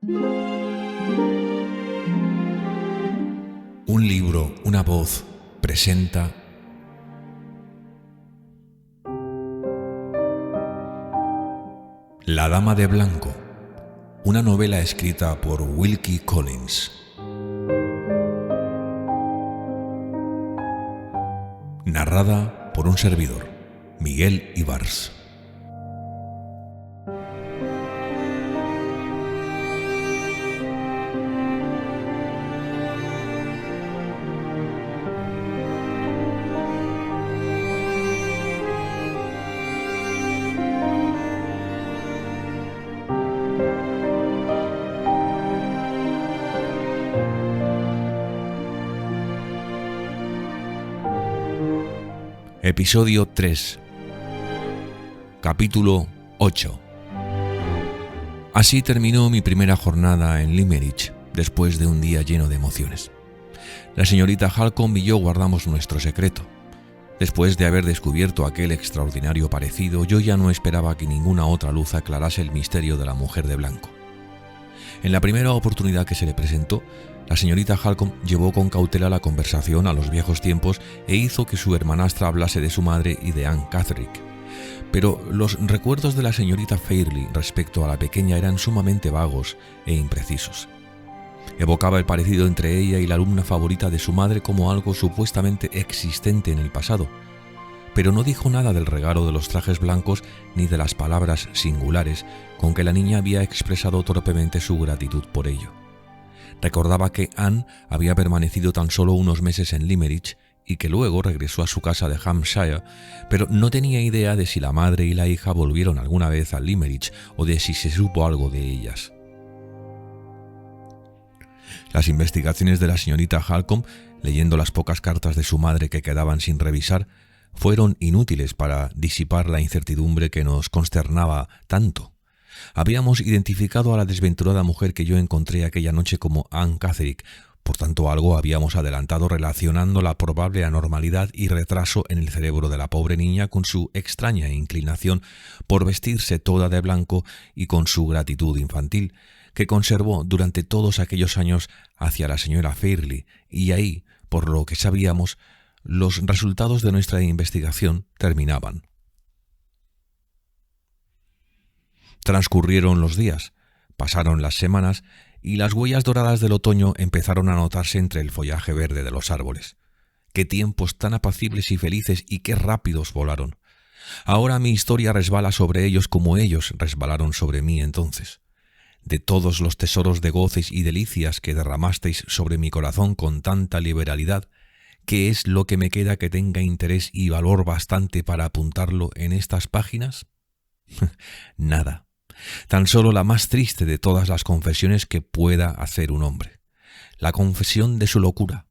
Un libro, una voz, presenta La Dama de Blanco, una novela escrita por Wilkie Collins. Narrada por un servidor, Miguel Ibars. Episodio 3. Capítulo 8. Así terminó mi primera jornada en Limerick, después de un día lleno de emociones. La señorita Halcombe y yo guardamos nuestro secreto. Después de haber descubierto aquel extraordinario parecido, yo ya no esperaba que ninguna otra luz aclarase el misterio de la mujer de blanco. En la primera oportunidad que se le presentó, la señorita Halcombe llevó con cautela la conversación a los viejos tiempos e hizo que su hermanastra hablase de su madre y de Anne Catherick. Pero los recuerdos de la señorita Fairley respecto a la pequeña eran sumamente vagos e imprecisos. Evocaba el parecido entre ella y la alumna favorita de su madre como algo supuestamente existente en el pasado, pero no dijo nada del regalo de los trajes blancos ni de las palabras singulares con que la niña había expresado torpemente su gratitud por ello. Recordaba que Anne había permanecido tan solo unos meses en Limerick y que luego regresó a su casa de Hampshire, pero no tenía idea de si la madre y la hija volvieron alguna vez a Limerick o de si se supo algo de ellas. Las investigaciones de la señorita Halcombe, leyendo las pocas cartas de su madre que quedaban sin revisar, fueron inútiles para disipar la incertidumbre que nos consternaba tanto. Habíamos identificado a la desventurada mujer que yo encontré aquella noche como Anne Catherick, por tanto algo habíamos adelantado relacionando la probable anormalidad y retraso en el cerebro de la pobre niña con su extraña inclinación por vestirse toda de blanco y con su gratitud infantil, que conservó durante todos aquellos años hacia la señora Fairley, y ahí, por lo que sabíamos, los resultados de nuestra investigación terminaban. Transcurrieron los días, pasaron las semanas y las huellas doradas del otoño empezaron a notarse entre el follaje verde de los árboles. ¡Qué tiempos tan apacibles y felices y qué rápidos volaron! Ahora mi historia resbala sobre ellos como ellos resbalaron sobre mí entonces. De todos los tesoros de goces y delicias que derramasteis sobre mi corazón con tanta liberalidad, ¿qué es lo que me queda que tenga interés y valor bastante para apuntarlo en estas páginas? Nada. Tan solo la más triste de todas las confesiones que pueda hacer un hombre. La confesión de su locura.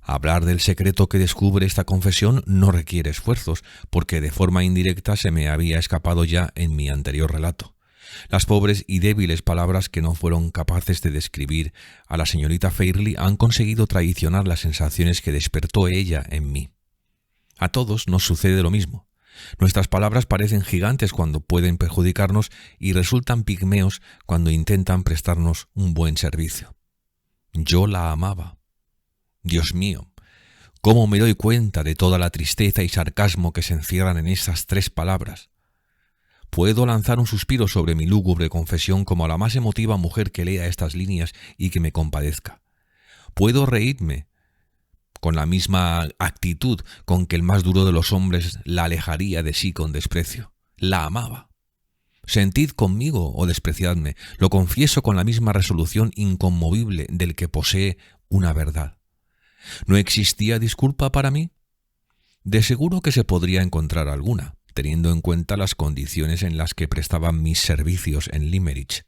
Hablar del secreto que descubre esta confesión no requiere esfuerzos, porque de forma indirecta se me había escapado ya en mi anterior relato. Las pobres y débiles palabras que no fueron capaces de describir a la señorita Fairley han conseguido traicionar las sensaciones que despertó ella en mí. A todos nos sucede lo mismo. Nuestras palabras parecen gigantes cuando pueden perjudicarnos y resultan pigmeos cuando intentan prestarnos un buen servicio. Yo la amaba. Dios mío, ¿cómo me doy cuenta de toda la tristeza y sarcasmo que se encierran en esas tres palabras? Puedo lanzar un suspiro sobre mi lúgubre confesión como a la más emotiva mujer que lea estas líneas y que me compadezca. Puedo reírme con la misma actitud con que el más duro de los hombres la alejaría de sí con desprecio. La amaba. Sentid conmigo o despreciadme, lo confieso con la misma resolución inconmovible del que posee una verdad. ¿No existía disculpa para mí? De seguro que se podría encontrar alguna, teniendo en cuenta las condiciones en las que prestaban mis servicios en Limerick.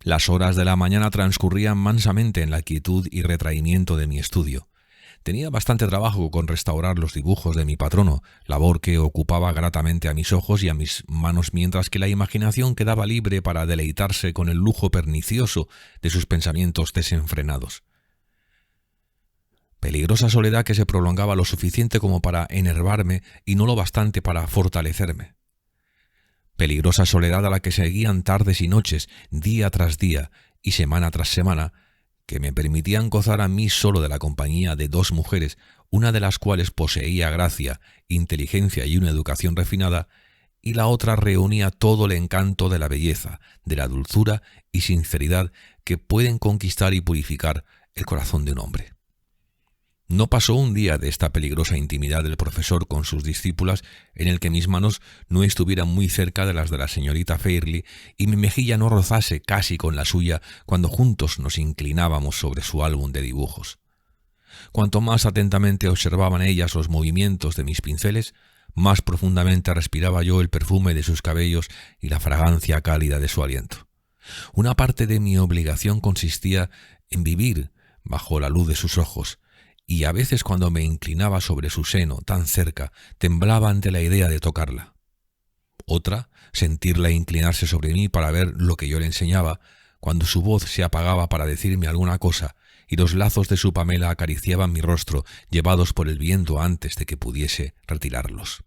Las horas de la mañana transcurrían mansamente en la quietud y retraimiento de mi estudio. Tenía bastante trabajo con restaurar los dibujos de mi patrono, labor que ocupaba gratamente a mis ojos y a mis manos, mientras que la imaginación quedaba libre para deleitarse con el lujo pernicioso de sus pensamientos desenfrenados. Peligrosa soledad que se prolongaba lo suficiente como para enervarme y no lo bastante para fortalecerme. peligrosa soledad a la que seguían tardes y noches, día tras día y semana tras semana, que me permitían gozar a mí solo de la compañía de dos mujeres, una de las cuales poseía gracia, inteligencia y una educación refinada, y la otra reunía todo el encanto de la belleza, de la dulzura y sinceridad que pueden conquistar y purificar el corazón de un hombre. No pasó un día de esta peligrosa intimidad del profesor con sus discípulas en el que mis manos no estuvieran muy cerca de las de la señorita Fairley y mi mejilla no rozase casi con la suya cuando juntos nos inclinábamos sobre su álbum de dibujos. Cuanto más atentamente observaban ellas los movimientos de mis pinceles, más profundamente respiraba yo el perfume de sus cabellos y la fragancia cálida de su aliento. Una parte de mi obligación consistía en vivir bajo la luz de sus ojos, y a veces cuando me inclinaba sobre su seno tan cerca, temblaba ante la idea de tocarla. Otra, sentirla inclinarse sobre mí para ver lo que yo le enseñaba, cuando su voz se apagaba para decirme alguna cosa, y los lazos de su pamela acariciaban mi rostro, llevados por el viento antes de que pudiese retirarlos.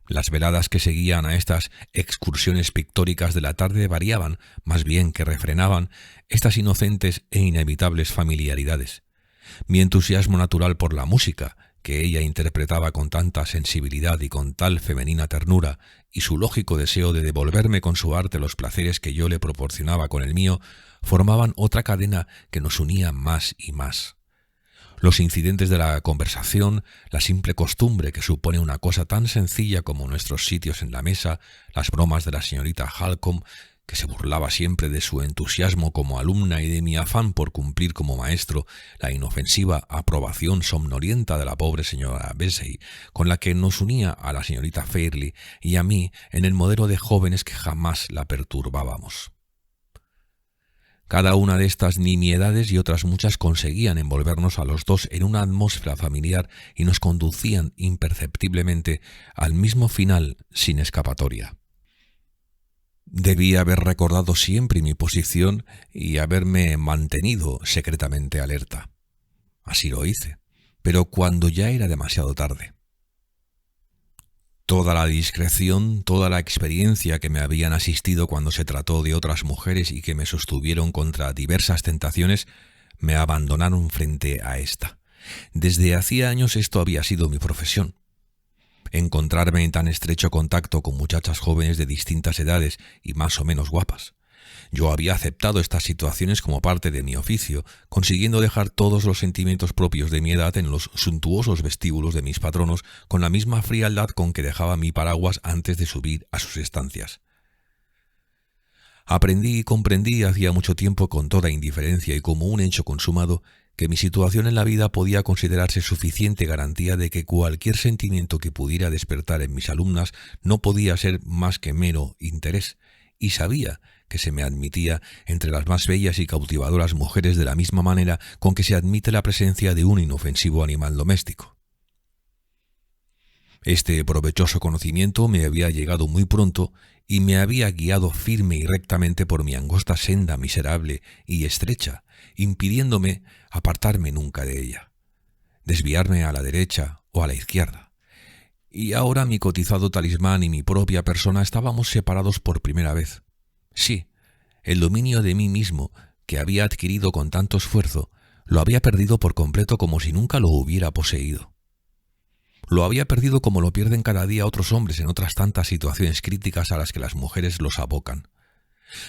Las veladas que seguían a estas excursiones pictóricas de la tarde variaban, más bien que refrenaban, estas inocentes e inevitables familiaridades. Mi entusiasmo natural por la música, que ella interpretaba con tanta sensibilidad y con tal femenina ternura, y su lógico deseo de devolverme con su arte los placeres que yo le proporcionaba con el mío, formaban otra cadena que nos unía más y más. Los incidentes de la conversación, la simple costumbre que supone una cosa tan sencilla como nuestros sitios en la mesa, las bromas de la señorita Halcombe, que se burlaba siempre de su entusiasmo como alumna y de mi afán por cumplir como maestro, la inofensiva aprobación somnolienta de la pobre señora Vesey, con la que nos unía a la señorita Fairley y a mí en el modelo de jóvenes que jamás la perturbábamos. Cada una de estas nimiedades y otras muchas conseguían envolvernos a los dos en una atmósfera familiar y nos conducían imperceptiblemente al mismo final sin escapatoria. Debí haber recordado siempre mi posición y haberme mantenido secretamente alerta. Así lo hice, pero cuando ya era demasiado tarde. Toda la discreción, toda la experiencia que me habían asistido cuando se trató de otras mujeres y que me sostuvieron contra diversas tentaciones, me abandonaron frente a esta. Desde hacía años esto había sido mi profesión. Encontrarme en tan estrecho contacto con muchachas jóvenes de distintas edades y más o menos guapas. Yo había aceptado estas situaciones como parte de mi oficio, consiguiendo dejar todos los sentimientos propios de mi edad en los suntuosos vestíbulos de mis patronos con la misma frialdad con que dejaba mi paraguas antes de subir a sus estancias. Aprendí y comprendí hacía mucho tiempo con toda indiferencia y como un hecho consumado que mi situación en la vida podía considerarse suficiente garantía de que cualquier sentimiento que pudiera despertar en mis alumnas no podía ser más que mero interés, y sabía que se me admitía entre las más bellas y cautivadoras mujeres de la misma manera con que se admite la presencia de un inofensivo animal doméstico. Este provechoso conocimiento me había llegado muy pronto y me había guiado firme y rectamente por mi angosta senda miserable y estrecha, impidiéndome apartarme nunca de ella, desviarme a la derecha o a la izquierda. Y ahora mi cotizado talismán y mi propia persona estábamos separados por primera vez. Sí, el dominio de mí mismo, que había adquirido con tanto esfuerzo, lo había perdido por completo como si nunca lo hubiera poseído. Lo había perdido como lo pierden cada día otros hombres en otras tantas situaciones críticas a las que las mujeres los abocan.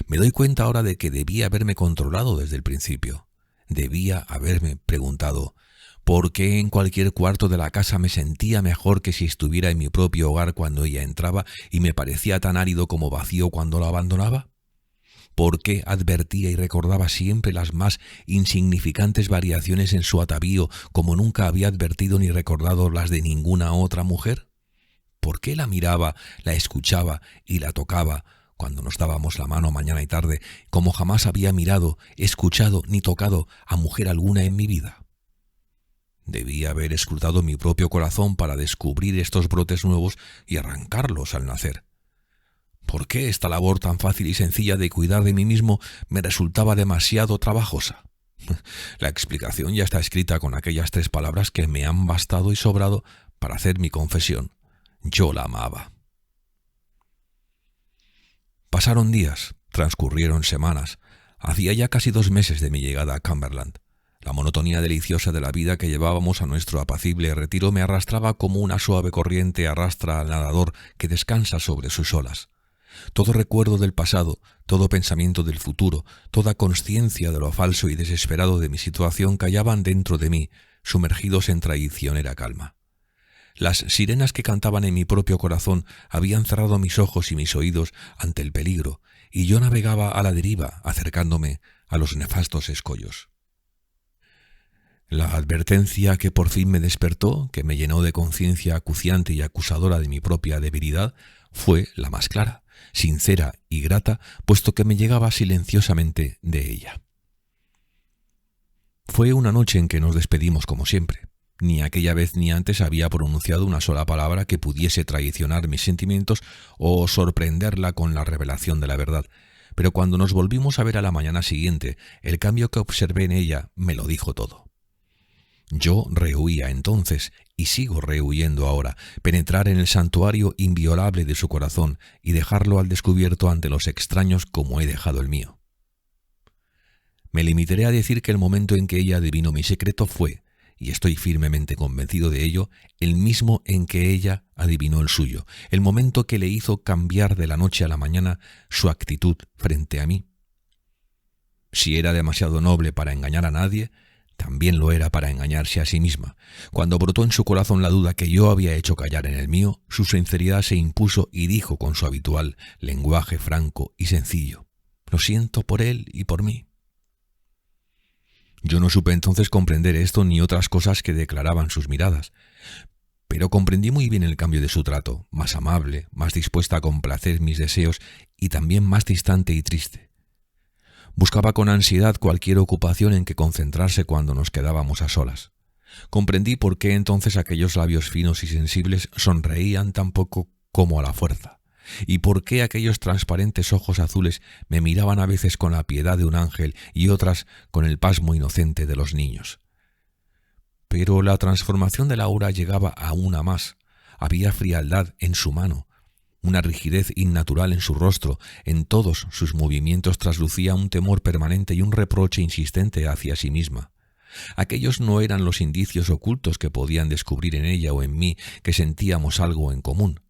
Me doy cuenta ahora de que debía haberme controlado desde el principio. Debía haberme preguntado ¿por qué en cualquier cuarto de la casa me sentía mejor que si estuviera en mi propio hogar cuando ella entraba y me parecía tan árido como vacío cuando la abandonaba? ¿Por qué advertía y recordaba siempre las más insignificantes variaciones en su atavío como nunca había advertido ni recordado las de ninguna otra mujer? ¿Por qué la miraba, la escuchaba y la tocaba cuando nos dábamos la mano mañana y tarde, como jamás había mirado, escuchado ni tocado a mujer alguna en mi vida? Debía haber escrutado mi propio corazón para descubrir estos brotes nuevos y arrancarlos al nacer. ¿Por qué esta labor tan fácil y sencilla de cuidar de mí mismo me resultaba demasiado trabajosa? La explicación ya está escrita con aquellas 3 palabras que me han bastado y sobrado para hacer mi confesión. Yo la amaba. Pasaron días, transcurrieron semanas. Hacía ya casi 2 meses de mi llegada a Cumberland. La monotonía deliciosa de la vida que llevábamos a nuestro apacible retiro me arrastraba como una suave corriente arrastra al nadador que descansa sobre sus olas. Todo recuerdo del pasado, todo pensamiento del futuro, toda consciencia de lo falso y desesperado de mi situación callaban dentro de mí, sumergidos en traicionera calma. Las sirenas que cantaban en mi propio corazón habían cerrado mis ojos y mis oídos ante el peligro, y yo navegaba a la deriva, acercándome a los nefastos escollos. La advertencia que por fin me despertó, que me llenó de conciencia acuciante y acusadora de mi propia debilidad, fue la más clara, sincera y grata, puesto que me llegaba silenciosamente de ella. Fue una noche en que nos despedimos como siempre. Ni aquella vez ni antes había pronunciado una sola palabra que pudiese traicionar mis sentimientos o sorprenderla con la revelación de la verdad. Pero cuando nos volvimos a ver a la mañana siguiente, el cambio que observé en ella me lo dijo todo. Yo rehuía entonces, y sigo rehuyendo ahora, penetrar en el santuario inviolable de su corazón y dejarlo al descubierto ante los extraños como he dejado el mío. Me limitaré a decir que el momento en que ella adivinó mi secreto fue, y estoy firmemente convencido de ello, el mismo en que ella adivinó el suyo, el momento que le hizo cambiar de la noche a la mañana su actitud frente a mí. Si era demasiado noble para engañar a nadie, también lo era para engañarse a sí misma. Cuando brotó en su corazón la duda que yo había hecho callar en el mío, su sinceridad se impuso y dijo con su habitual lenguaje franco y sencillo: «Lo siento por él y por mí». Yo no supe entonces comprender esto ni otras cosas que declaraban sus miradas, pero comprendí muy bien el cambio de su trato, más amable, más dispuesta a complacer mis deseos y también más distante y triste. Buscaba con ansiedad cualquier ocupación en que concentrarse cuando nos quedábamos a solas. Comprendí por qué entonces aquellos labios finos y sensibles sonreían tan poco como a la fuerza, y por qué aquellos transparentes ojos azules me miraban a veces con la piedad de un ángel y otras con el pasmo inocente de los niños. Pero la transformación de Laura llegaba aún a más. Había frialdad en su mano, una rigidez innatural en su rostro, en todos sus movimientos traslucía un temor permanente y un reproche insistente hacia sí misma. Aquellos no eran los indicios ocultos que podían descubrir en ella o en mí que sentíamos algo en común.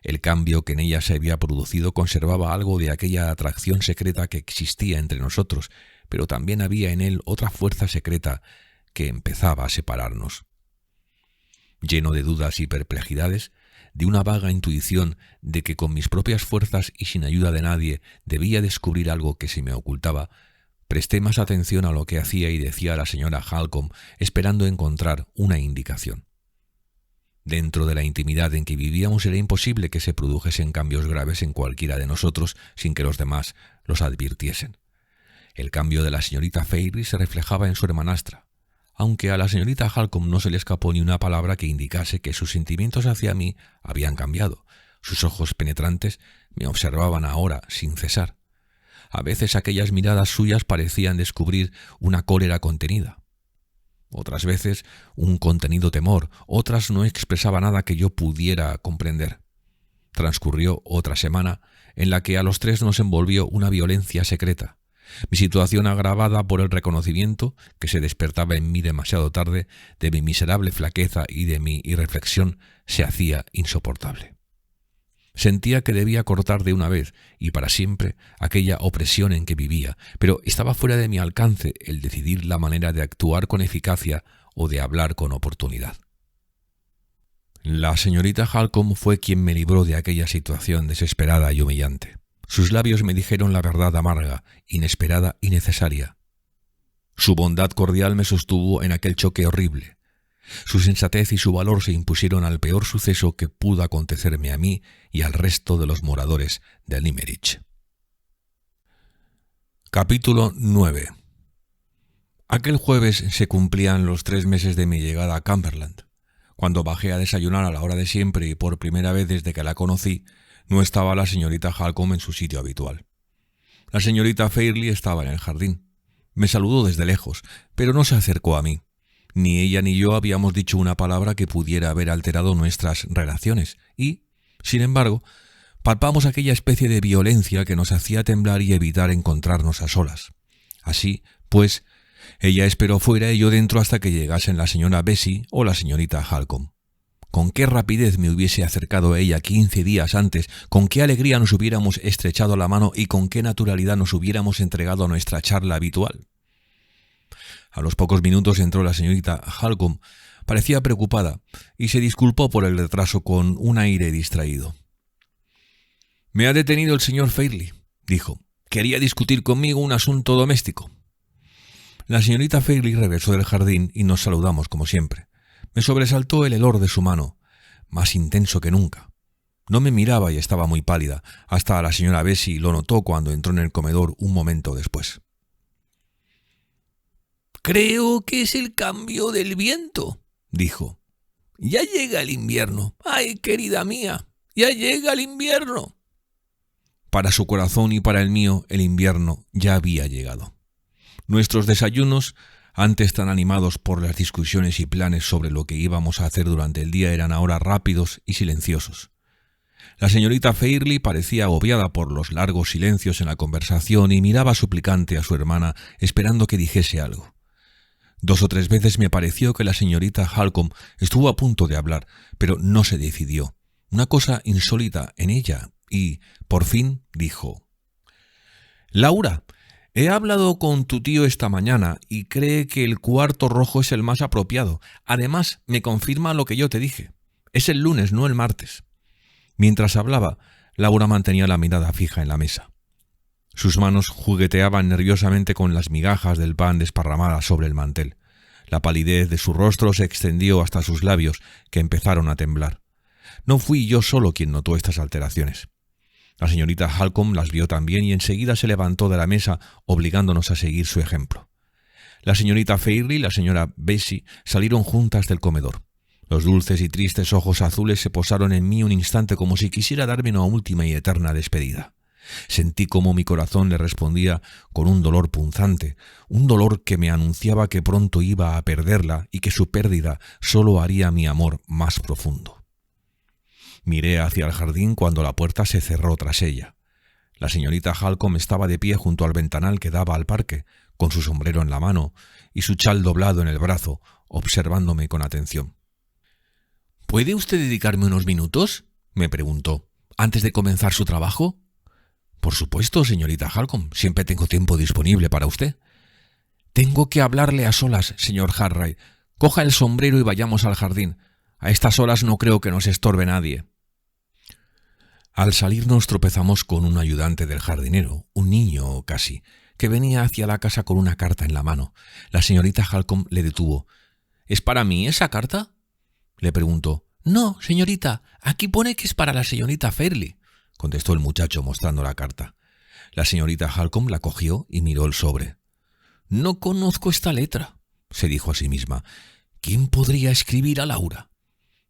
El cambio que en ella se había producido conservaba algo de aquella atracción secreta que existía entre nosotros, pero también había en él otra fuerza secreta que empezaba a separarnos. Lleno de dudas y perplejidades, de una vaga intuición de que con mis propias fuerzas y sin ayuda de nadie debía descubrir algo que se me ocultaba, presté más atención a lo que hacía y decía la señora Halcombe, esperando encontrar una indicación. Dentro de la intimidad en que vivíamos era imposible que se produjesen cambios graves en cualquiera de nosotros sin que los demás los advirtiesen. El cambio de la señorita Fairy se reflejaba en su hermanastra, aunque a la señorita Halcombe no se le escapó ni una palabra que indicase que sus sentimientos hacia mí habían cambiado. Sus ojos penetrantes me observaban ahora sin cesar. A veces aquellas miradas suyas parecían descubrir una cólera contenida. Otras veces un contenido temor, otras no expresaba nada que yo pudiera comprender. Transcurrió otra semana en la que a los tres nos envolvió una violencia secreta. Mi situación agravada por el reconocimiento, que se despertaba en mí demasiado tarde, de mi miserable flaqueza y de mi irreflexión, se hacía insoportable. Sentía que debía cortar de una vez y para siempre aquella opresión en que vivía, pero estaba fuera de mi alcance el decidir la manera de actuar con eficacia o de hablar con oportunidad. La señorita Halcombe fue quien me libró de aquella situación desesperada y humillante. Sus labios me dijeron la verdad amarga, inesperada y necesaria. Su bondad cordial me sostuvo en aquel choque horrible. Su sensatez y su valor se impusieron al peor suceso que pudo acontecerme a mí y al resto de los moradores de Limerick. Capítulo 9. Aquel jueves se cumplían los 3 meses de mi llegada a Cumberland. Cuando bajé a desayunar a la hora de siempre y por primera vez desde que la conocí, no estaba la señorita Halcombe en su sitio habitual. La señorita Fairley estaba en el jardín. Me saludó desde lejos, pero no se acercó a mí. Ni ella ni yo habíamos dicho una palabra que pudiera haber alterado nuestras relaciones, y, Sin embargo, palpamos aquella especie de violencia que nos hacía temblar y evitar encontrarnos a solas. Así, pues, ella esperó fuera y yo dentro hasta que llegasen la señora Bessie o la señorita Halcombe. Con qué rapidez me hubiese acercado a ella 15 días antes, con qué alegría nos hubiéramos estrechado la mano y con qué naturalidad nos hubiéramos entregado a nuestra charla habitual. A los pocos minutos entró la señorita Halcombe. Parecía preocupada y se disculpó por el retraso con un aire distraído. «Me ha detenido el señor Fairley», dijo. «Quería discutir conmigo un asunto doméstico». La señorita Fairley regresó del jardín y nos saludamos como siempre. Me sobresaltó el hedor de su mano, más intenso que nunca. No me miraba y estaba muy pálida. Hasta la señora Bessie lo notó cuando entró en el comedor un momento después. «Creo que es el cambio del viento», dijo. «Ya llega el invierno. ¡Ay, querida mía! ¡Ya llega el invierno!». Para su corazón y para el mío, el invierno ya había llegado. Nuestros desayunos, antes tan animados por las discusiones y planes sobre lo que íbamos a hacer durante el día, eran ahora rápidos y silenciosos. La señorita Fairley parecía agobiada por los largos silencios en la conversación y miraba suplicante a su hermana esperando que dijese algo. 2 o 3 veces me pareció que la señorita Halcombe estuvo a punto de hablar, pero no se decidió. Una cosa insólita en ella y, por fin, dijo: «Laura, he hablado con tu tío esta mañana y cree que el cuarto rojo es el más apropiado. Además, me confirma lo que yo te dije. Es el lunes, no el martes». Mientras hablaba, Laura mantenía la mirada fija en la mesa. Sus manos jugueteaban nerviosamente con las migajas del pan desparramadas sobre el mantel. La palidez de su rostro se extendió hasta sus labios, que empezaron a temblar. No fui yo solo quien notó estas alteraciones. La señorita Halcombe las vio también y enseguida se levantó de la mesa, obligándonos a seguir su ejemplo. La señorita Fairley y la señora Bessie salieron juntas del comedor. Los dulces y tristes ojos azules se posaron en mí un instante como si quisiera darme una última y eterna despedida. Sentí como mi corazón le respondía con un dolor punzante, un dolor que me anunciaba que pronto iba a perderla y que su pérdida solo haría mi amor más profundo. Miré hacia el jardín cuando la puerta se cerró tras ella. La señorita Halcombe estaba de pie junto al ventanal que daba al parque, con su sombrero en la mano y su chal doblado en el brazo, observándome con atención. «¿Puede usted dedicarme unos minutos?», me preguntó, «antes de comenzar su trabajo». «Por supuesto, señorita Halcombe, siempre tengo tiempo disponible para usted». «Tengo que hablarle a solas, señor Harright. Coja el sombrero y vayamos al jardín. A estas horas no creo que nos estorbe nadie». Al salir nos tropezamos con un ayudante del jardinero, un niño casi, que venía hacia la casa con una carta en la mano. La señorita Halcombe le detuvo. «¿Es para mí esa carta?», le preguntó. «No, señorita, aquí pone que es para la señorita Fairley», contestó el muchacho mostrando la carta. La señorita Halcombe la cogió y miró el sobre. «No conozco esta letra», se dijo a sí misma. «¿Quién podría escribir a Laura?».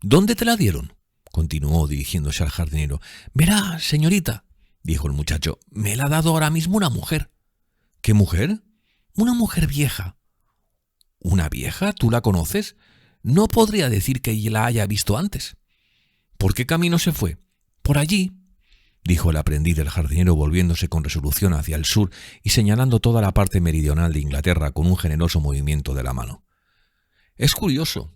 «¿Dónde te la dieron?», continuó dirigiéndose al jardinero. «Verá, señorita», dijo el muchacho, «me la ha dado ahora mismo una mujer». «¿Qué mujer?». «Una mujer vieja». «¿Una vieja? ¿Tú la conoces?». «No podría decir que la haya visto antes». «¿Por qué camino se fue?». «Por allí», dijo el aprendiz del jardinero volviéndose con resolución hacia el sur y señalando toda la parte meridional de Inglaterra con un generoso movimiento de la mano. «Es curioso»,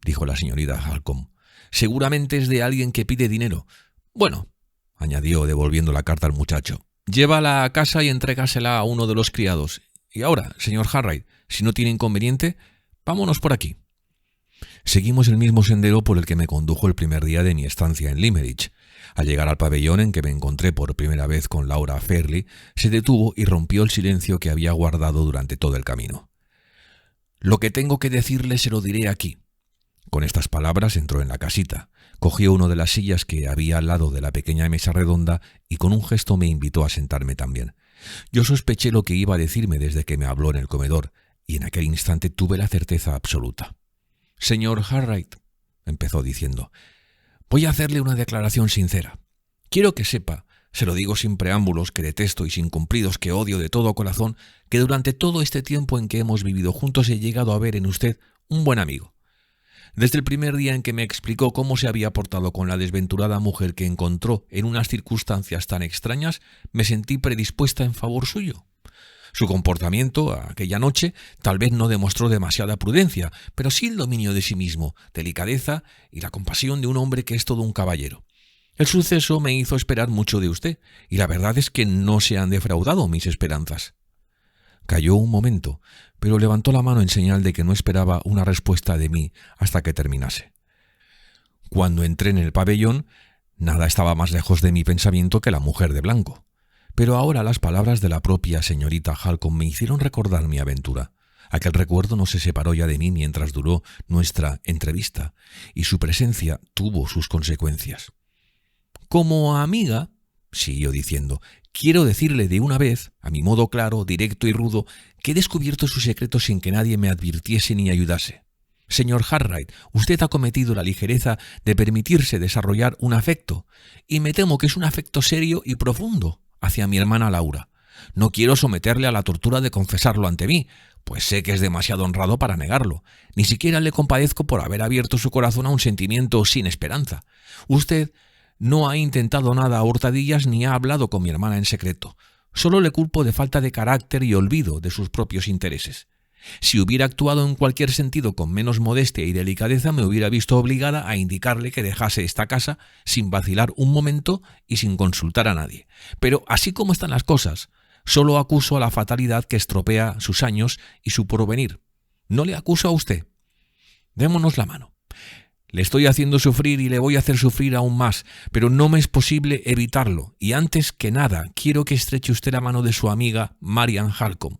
dijo la señorita Halcombe. «Seguramente es de alguien que pide dinero. Bueno», añadió devolviendo la carta al muchacho, «llévala a casa y entrégasela a uno de los criados. Y ahora, señor Harright, si no tiene inconveniente, vámonos por aquí». Seguimos el mismo sendero por el que me condujo el primer día de mi estancia en Limerick. Al llegar al pabellón en que me encontré por primera vez con Laura Fairley, se detuvo y rompió el silencio que había guardado durante todo el camino. «Lo que tengo que decirle se lo diré aquí». Con estas palabras entró en la casita, cogió una de las sillas que había al lado de la pequeña mesa redonda y con un gesto me invitó a sentarme también. Yo sospeché lo que iba a decirme desde que me habló en el comedor, y en aquel instante tuve la certeza absoluta. «Señor Harright», empezó diciendo, «voy a hacerle una declaración sincera. Quiero que sepa, se lo digo sin preámbulos que detesto y sin cumplidos que odio de todo corazón, que durante todo este tiempo en que hemos vivido juntos he llegado a ver en usted un buen amigo. Desde el primer día en que me explicó cómo se había portado con la desventurada mujer que encontró en unas circunstancias tan extrañas, me sentí predispuesta en favor suyo. Su comportamiento aquella noche tal vez no demostró demasiada prudencia, pero sí el dominio de sí mismo, delicadeza y la compasión de un hombre que es todo un caballero. El suceso me hizo esperar mucho de usted, y la verdad es que no se han defraudado mis esperanzas. Calló un momento, pero levantó la mano en señal de que no esperaba una respuesta de mí hasta que terminase. Cuando entré en el pabellón, nada estaba más lejos de mi pensamiento que la mujer de blanco. Pero ahora las palabras de la propia señorita Halcombe me hicieron recordar mi aventura. Aquel recuerdo no se separó ya de mí mientras duró nuestra entrevista, y su presencia tuvo sus consecuencias. Como amiga, siguió diciendo, quiero decirle de una vez, a mi modo claro, directo y rudo, que he descubierto su secreto sin que nadie me advirtiese ni ayudase. Señor Harright, usted ha cometido la ligereza de permitirse desarrollar un afecto, y me temo que es un afecto serio y profundo hacia mi hermana Laura. No quiero someterle a la tortura de confesarlo ante mí, pues sé que es demasiado honrado para negarlo. Ni siquiera le compadezco por haber abierto su corazón a un sentimiento sin esperanza. Usted no ha intentado nada a hurtadillas ni ha hablado con mi hermana en secreto. Solo le culpo de falta de carácter y olvido de sus propios intereses. Si hubiera actuado en cualquier sentido con menos modestia y delicadeza, me hubiera visto obligada a indicarle que dejase esta casa sin vacilar un momento y sin consultar a nadie. Pero así como están las cosas, solo acuso a la fatalidad que estropea sus años y su porvenir. No le acuso a usted. Démonos la mano. Le estoy haciendo sufrir y le voy a hacer sufrir aún más, pero no me es posible evitarlo, y antes que nada quiero que estreche usted la mano de su amiga Marian Halcombe.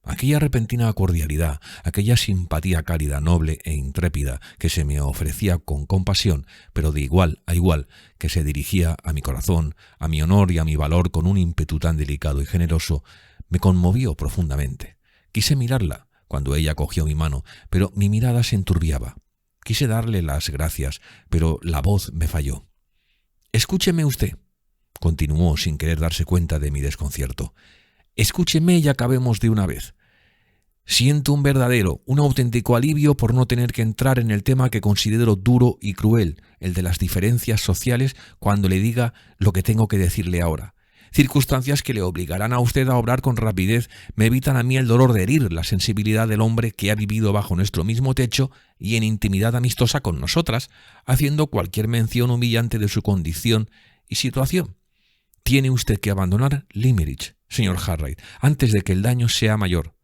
Aquella repentina cordialidad, aquella simpatía cálida, noble e intrépida que se me ofrecía con compasión, pero de igual a igual, que se dirigía a mi corazón, a mi honor y a mi valor con un ímpetu tan delicado y generoso, me conmovió profundamente. Quise mirarla cuando ella cogió mi mano, pero mi mirada se enturbiaba. Quise darle las gracias, pero la voz me falló. «Escúcheme usted», continuó sin querer darse cuenta de mi desconcierto. «Escúcheme y acabemos de una vez. Siento un auténtico alivio por no tener que entrar en el tema que considero duro y cruel, el de las diferencias sociales, cuando le diga lo que tengo que decirle ahora. Circunstancias que le obligarán a usted a obrar con rapidez me evitan a mí el dolor de herir la sensibilidad del hombre que ha vivido bajo nuestro mismo techo y en intimidad amistosa con nosotras, haciendo cualquier mención humillante de su condición y situación. Tiene usted que abandonar Limerick, señor Harright, antes de que el daño sea mayor.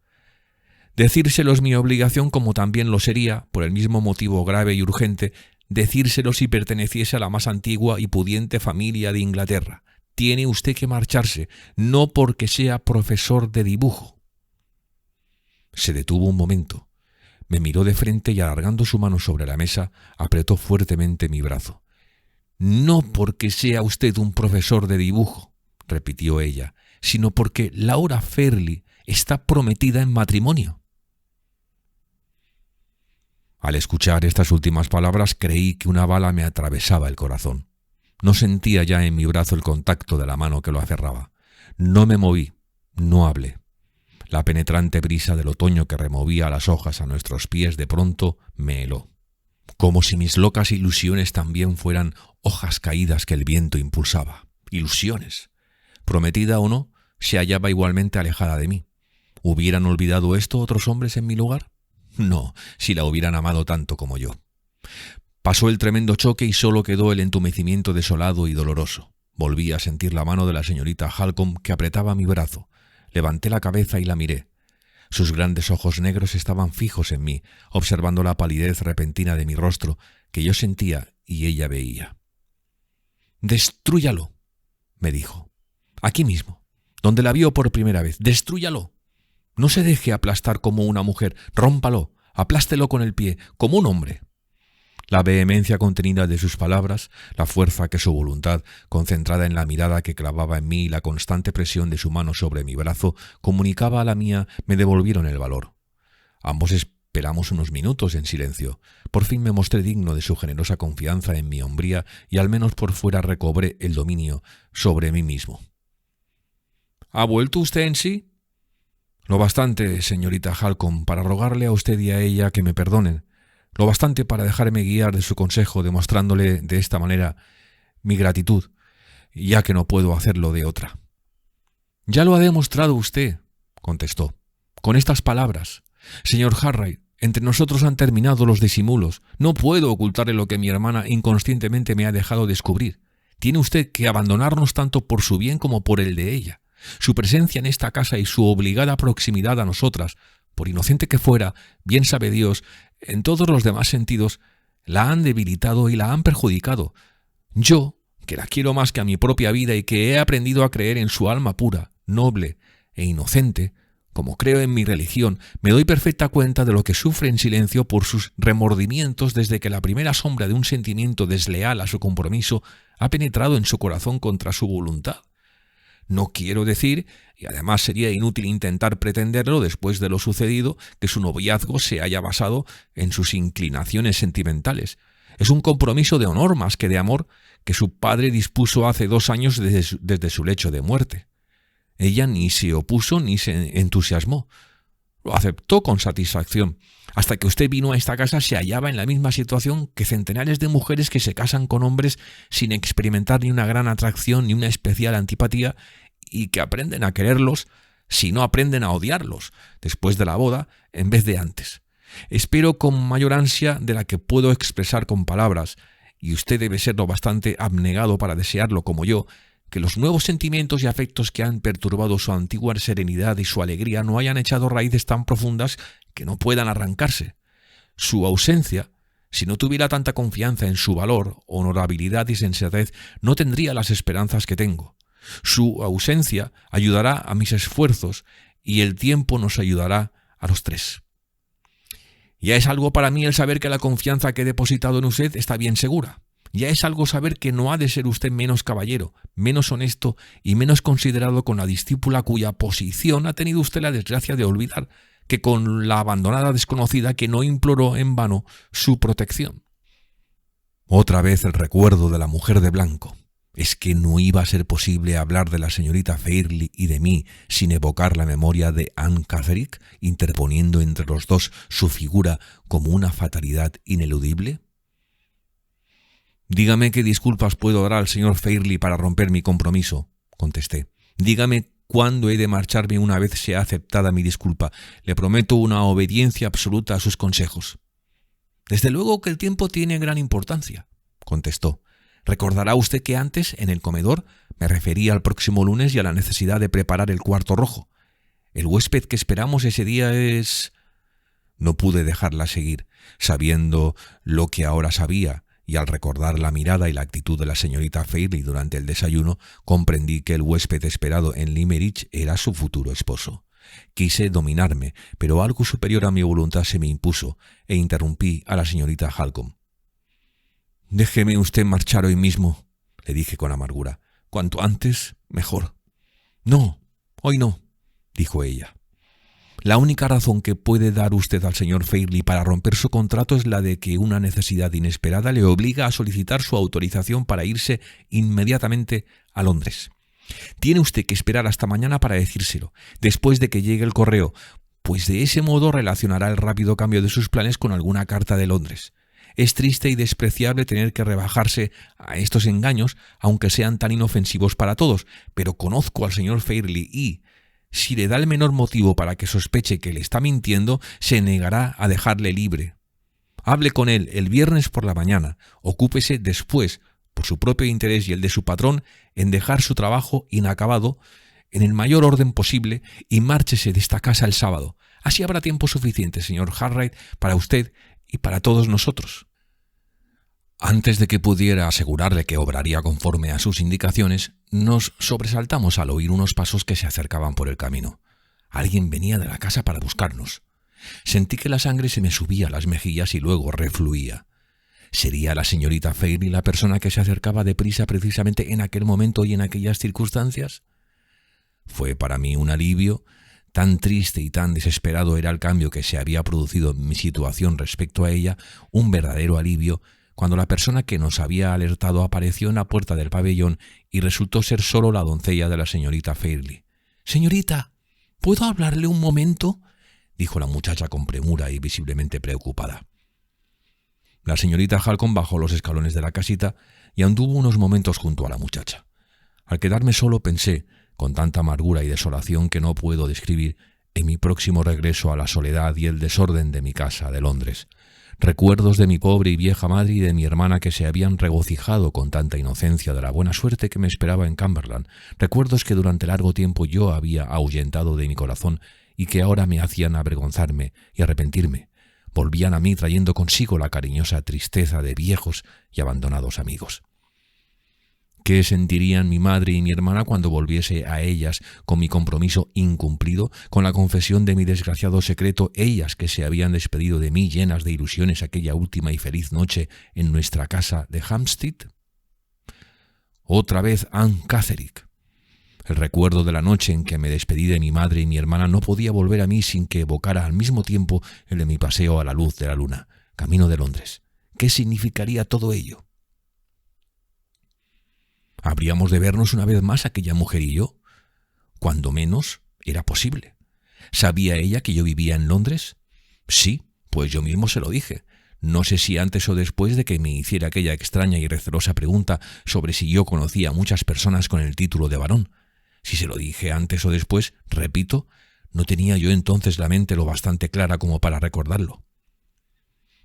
Decírselo es mi obligación, como también lo sería, por el mismo motivo grave y urgente, decírselo si perteneciese a la más antigua y pudiente familia de Inglaterra. Tiene usted que marcharse, no porque sea profesor de dibujo». Se detuvo un momento, me miró de frente y alargando su mano sobre la mesa, apretó fuertemente mi brazo. «No porque sea usted un profesor de dibujo», repitió ella, «sino porque Laura Fairley está prometida en matrimonio». Al escuchar estas últimas palabras creí que una bala me atravesaba el corazón. No sentía ya en mi brazo el contacto de la mano que lo aferraba. No me moví, no hablé. La penetrante brisa del otoño que removía las hojas a nuestros pies de pronto me heló. Como si mis locas ilusiones también fueran hojas caídas que el viento impulsaba. Ilusiones. Prometida o no, se hallaba igualmente alejada de mí. ¿Hubieran olvidado esto otros hombres en mi lugar? No, si la hubieran amado tanto como yo. Pasó el tremendo choque y solo quedó el entumecimiento desolado y doloroso. Volví a sentir la mano de la señorita Halcombe que apretaba mi brazo. Levanté la cabeza y la miré. Sus grandes ojos negros estaban fijos en mí, observando la palidez repentina de mi rostro que yo sentía y ella veía. «Destrúyalo», me dijo. «Aquí mismo, donde la vio por primera vez. Destrúyalo. No se deje aplastar como una mujer. Rómpalo, aplástelo con el pie, como un hombre». La vehemencia contenida de sus palabras, la fuerza que su voluntad, concentrada en la mirada que clavaba en mí y la constante presión de su mano sobre mi brazo, comunicaba a la mía, me devolvieron el valor. Ambos esperamos unos minutos en silencio. Por fin me mostré digno de su generosa confianza en mi hombría y al menos por fuera recobré el dominio sobre mí mismo. «¿Ha vuelto usted en sí?» «Lo bastante, señorita Halcombe, para rogarle a usted y a ella que me perdonen. lo bastante para dejarme guiar de su consejo, demostrándole de esta manera mi gratitud, ya que no puedo hacerlo de otra. «Ya lo ha demostrado usted», contestó, «con estas palabras. Señor Harright, entre nosotros han terminado los disimulos. No puedo ocultarle lo que mi hermana inconscientemente me ha dejado descubrir. Tiene usted que abandonarnos tanto por su bien como por el de ella. Su presencia en esta casa y su obligada proximidad a nosotras, por inocente que fuera, bien sabe Dios, en todos los demás sentidos, la han debilitado y la han perjudicado. Yo, que la quiero más que a mi propia vida y que he aprendido a creer en su alma pura, noble e inocente, como creo en mi religión, me doy perfecta cuenta de lo que sufre en silencio por sus remordimientos desde que la primera sombra de un sentimiento desleal a su compromiso ha penetrado en su corazón contra su voluntad. No quiero decir, y además sería inútil intentar pretenderlo después de lo sucedido, que su noviazgo se haya basado en sus inclinaciones sentimentales. Es un compromiso de honor más que de amor que su padre dispuso hace 2 años desde su lecho de muerte. Ella ni se opuso ni se entusiasmó. Lo aceptó con satisfacción. Hasta que usted vino a esta casa se hallaba en la misma situación que centenares de mujeres que se casan con hombres sin experimentar ni una gran atracción ni una especial antipatía y que aprenden a quererlos si no aprenden a odiarlos después de la boda en vez de antes. Espero con mayor ansia de la que puedo expresar con palabras, y usted debe ser lo bastante abnegado para desearlo como yo, que los nuevos sentimientos y afectos que han perturbado su antigua serenidad y su alegría no hayan echado raíces tan profundas que no puedan arrancarse. Su ausencia, si no tuviera tanta confianza en su valor, honorabilidad y sensatez, no tendría las esperanzas que tengo. Su ausencia ayudará a mis esfuerzos y el tiempo nos ayudará a los 3. Ya es algo para mí el saber que la confianza que he depositado en usted está bien segura. Ya es algo saber que no ha de ser usted menos caballero, menos honesto y menos considerado con la discípula cuya posición ha tenido usted la desgracia de olvidar, que con la abandonada desconocida que no imploró en vano su protección. Otra vez el recuerdo de la mujer de blanco. ¿Es que no iba a ser posible hablar de la señorita Fairley y de mí sin evocar la memoria de Anne Catterick, interponiendo entre los dos su figura como una fatalidad ineludible? «Dígame qué disculpas puedo dar al señor Fairley para romper mi compromiso», contesté. «Dígame cuándo he de marcharme una vez sea aceptada mi disculpa. Le prometo una obediencia absoluta a sus consejos». «Desde luego que el tiempo tiene gran importancia», contestó. «Recordará usted que antes, en el comedor, me refería al próximo lunes y a la necesidad de preparar el cuarto rojo. El huésped que esperamos ese día es...». No pude dejarla seguir, sabiendo lo que ahora sabía, y al recordar la mirada y la actitud de la señorita Fairley durante el desayuno, comprendí que el huésped esperado en Limerick era su futuro esposo. Quise dominarme, pero algo superior a mi voluntad se me impuso, e interrumpí a la señorita Halcombe. «Déjeme usted marchar hoy mismo», le dije con amargura. «Cuanto antes, mejor». «No, hoy no», dijo ella. «La única razón que puede dar usted al señor Fairley para romper su contrato es la de que una necesidad inesperada le obliga a solicitar su autorización para irse inmediatamente a Londres. Tiene usted que esperar hasta mañana para decírselo, después de que llegue el correo, pues de ese modo relacionará el rápido cambio de sus planes con alguna carta de Londres. Es triste y despreciable tener que rebajarse a estos engaños, aunque sean tan inofensivos para todos, pero conozco al señor Fairley y, si le da el menor motivo para que sospeche que le está mintiendo, se negará a dejarle libre. Hable con él el viernes por la mañana, ocúpese después, por su propio interés y el de su patrón, en dejar su trabajo inacabado en el mayor orden posible y márchese de esta casa el sábado. Así habrá tiempo suficiente, señor Harright, para usted y para todos nosotros». Antes de que pudiera asegurarle que obraría conforme a sus indicaciones, nos sobresaltamos al oír unos pasos que se acercaban por el camino. Alguien venía de la casa para buscarnos. Sentí que la sangre se me subía a las mejillas y luego refluía. ¿Sería la señorita Fairley la persona que se acercaba deprisa precisamente en aquel momento y en aquellas circunstancias? Fue para mí un alivio. Tan triste y tan desesperado era el cambio que se había producido en mi situación respecto a ella, un verdadero alivio, cuando la persona que nos había alertado apareció en la puerta del pabellón y resultó ser solo la doncella de la señorita Fairley. «Señorita, ¿puedo hablarle un momento?», dijo la muchacha con premura y visiblemente preocupada. La señorita Halcombe bajó los escalones de la casita y anduvo unos momentos junto a la muchacha. Al quedarme solo pensé, con tanta amargura y desolación que no puedo describir, en mi próximo regreso a la soledad y el desorden de mi casa de Londres. Recuerdos de mi pobre y vieja madre y de mi hermana que se habían regocijado con tanta inocencia de la buena suerte que me esperaba en Cumberland. Recuerdos que durante largo tiempo yo había ahuyentado de mi corazón y que ahora me hacían avergonzarme y arrepentirme. Volvían a mí trayendo consigo la cariñosa tristeza de viejos y abandonados amigos. ¿Qué sentirían mi madre y mi hermana cuando volviese a ellas con mi compromiso incumplido, con la confesión de mi desgraciado secreto, ellas que se habían despedido de mí llenas de ilusiones aquella última y feliz noche en nuestra casa de Hampstead? Otra vez Anne Catterick. El recuerdo de la noche en que me despedí de mi madre y mi hermana no podía volver a mí sin que evocara al mismo tiempo el de mi paseo a la luz de la luna, camino de Londres. ¿Qué significaría todo ello? ¿Habríamos de vernos una vez más aquella mujer y yo? Cuando menos era posible. ¿Sabía ella que yo vivía en Londres? Sí, pues yo mismo se lo dije. No sé si antes o después de que me hiciera aquella extraña y recelosa pregunta sobre si yo conocía a muchas personas con el título de barón. Si se lo dije antes o después, repito, no tenía yo entonces la mente lo bastante clara como para recordarlo.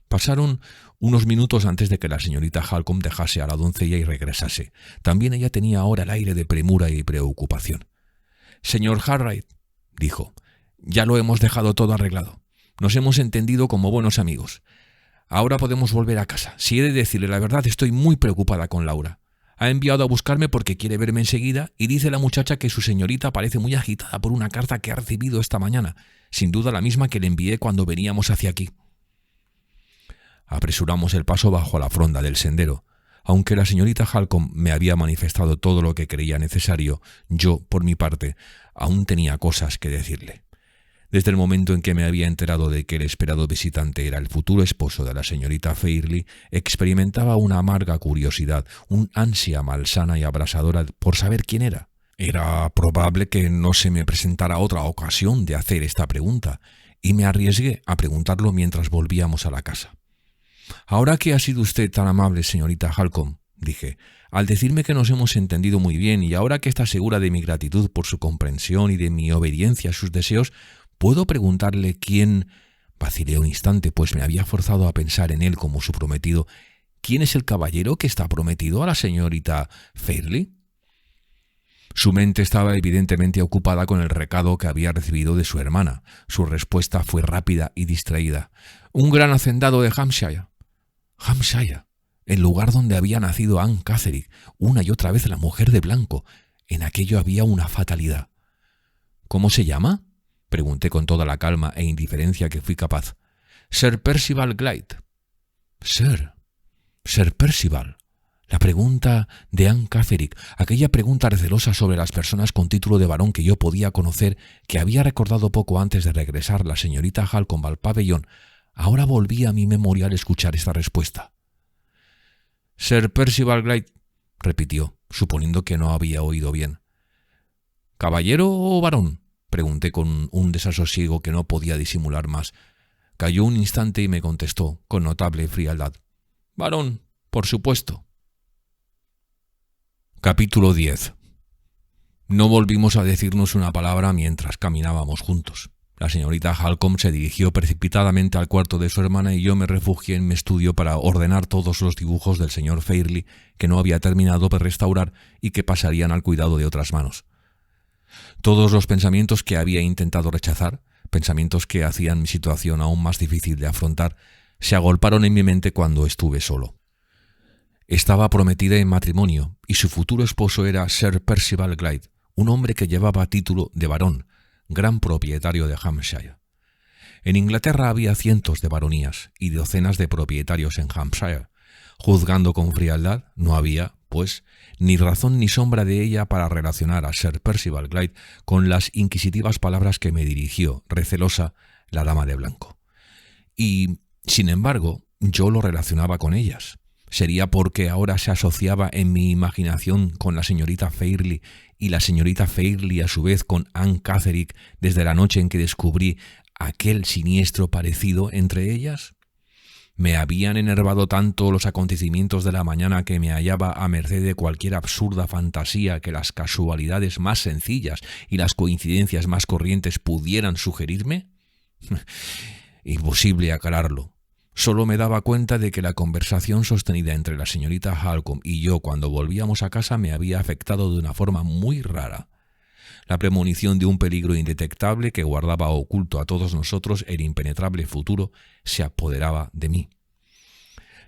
Pasaron unos minutos antes de que la señorita Halcombe dejase a la doncella y regresase. También ella tenía ahora el aire de premura y preocupación. «Señor Harriet», dijo, «ya lo hemos dejado todo arreglado. Nos hemos entendido como buenos amigos. Ahora podemos volver a casa. Si he de decirle la verdad, estoy muy preocupada con Laura. Ha enviado a buscarme porque quiere verme enseguida y dice la muchacha que su señorita parece muy agitada por una carta que ha recibido esta mañana, sin duda la misma que le envié cuando veníamos hacia aquí». Apresuramos el paso bajo la fronda del sendero. Aunque la señorita Halcombe me había manifestado todo lo que creía necesario, yo, por mi parte, aún tenía cosas que decirle. Desde el momento en que me había enterado de que el esperado visitante era el futuro esposo de la señorita Fairlie, experimentaba una amarga curiosidad, un ansia malsana y abrasadora por saber quién era. Era probable que no se me presentara otra ocasión de hacer esta pregunta, y me arriesgué a preguntarlo mientras volvíamos a la casa. «Ahora que ha sido usted tan amable, señorita Halcombe», dije, «al decirme que nos hemos entendido muy bien y ahora que está segura de mi gratitud por su comprensión y de mi obediencia a sus deseos, ¿puedo preguntarle quién?» Vacilé un instante, pues me había forzado a pensar en él como su prometido. «¿Quién es el caballero que está prometido a la señorita Fairlie?» Su mente estaba evidentemente ocupada con el recado que había recibido de su hermana. Su respuesta fue rápida y distraída. «Un gran hacendado de Hampshire». Hampshire, el lugar donde había nacido Anne Catterick, una y otra vez la mujer de blanco. En aquello había una fatalidad. «¿Cómo se llama?», pregunté con toda la calma e indiferencia que fui capaz. «Sir Percival Glyde». Sir Percival. La pregunta de Anne Catterick, aquella pregunta recelosa sobre las personas con título de varón que yo podía conocer, que había recordado poco antes de regresar la señorita Halcombe al pabellón, ahora volvía a mi memoria al escuchar esta respuesta. «Sir Percival Glyde», repitió, suponiendo que no había oído bien. «¿Caballero o varón?», pregunté con un desasosiego que no podía disimular más. Calló un instante y me contestó, con notable frialdad. «Varón, por supuesto». Capítulo 10. No volvimos a decirnos una palabra mientras caminábamos juntos. La señorita Halcombe se dirigió precipitadamente al cuarto de su hermana y yo me refugié en mi estudio para ordenar todos los dibujos del señor Fairlie que no había terminado de restaurar y que pasarían al cuidado de otras manos. Todos los pensamientos que había intentado rechazar, pensamientos que hacían mi situación aún más difícil de afrontar, se agolparon en mi mente cuando estuve solo. Estaba prometida en matrimonio y su futuro esposo era Sir Percival Glyde, un hombre que llevaba título de barón, gran propietario de Hampshire. En Inglaterra había cientos de baronías y docenas de propietarios en Hampshire. Juzgando con frialdad, no había, pues, ni razón ni sombra de ella para relacionar a Sir Percival Glyde con las inquisitivas palabras que me dirigió, recelosa, la dama de blanco. Y, sin embargo, yo lo relacionaba con ellas. ¿Sería porque ahora se asociaba en mi imaginación con la señorita Fairlie y la señorita Fairlie a su vez con Anne Catterick desde la noche en que descubrí aquel siniestro parecido entre ellas? Me habían enervado tanto los acontecimientos de la mañana que me hallaba a merced de cualquier absurda fantasía que las casualidades más sencillas y las coincidencias más corrientes pudieran sugerirme. Imposible aclararlo. Solo me daba cuenta de que la conversación sostenida entre la señorita Halcombe y yo cuando volvíamos a casa me había afectado de una forma muy rara. La premonición de un peligro indetectable que guardaba oculto a todos nosotros el impenetrable futuro se apoderaba de mí.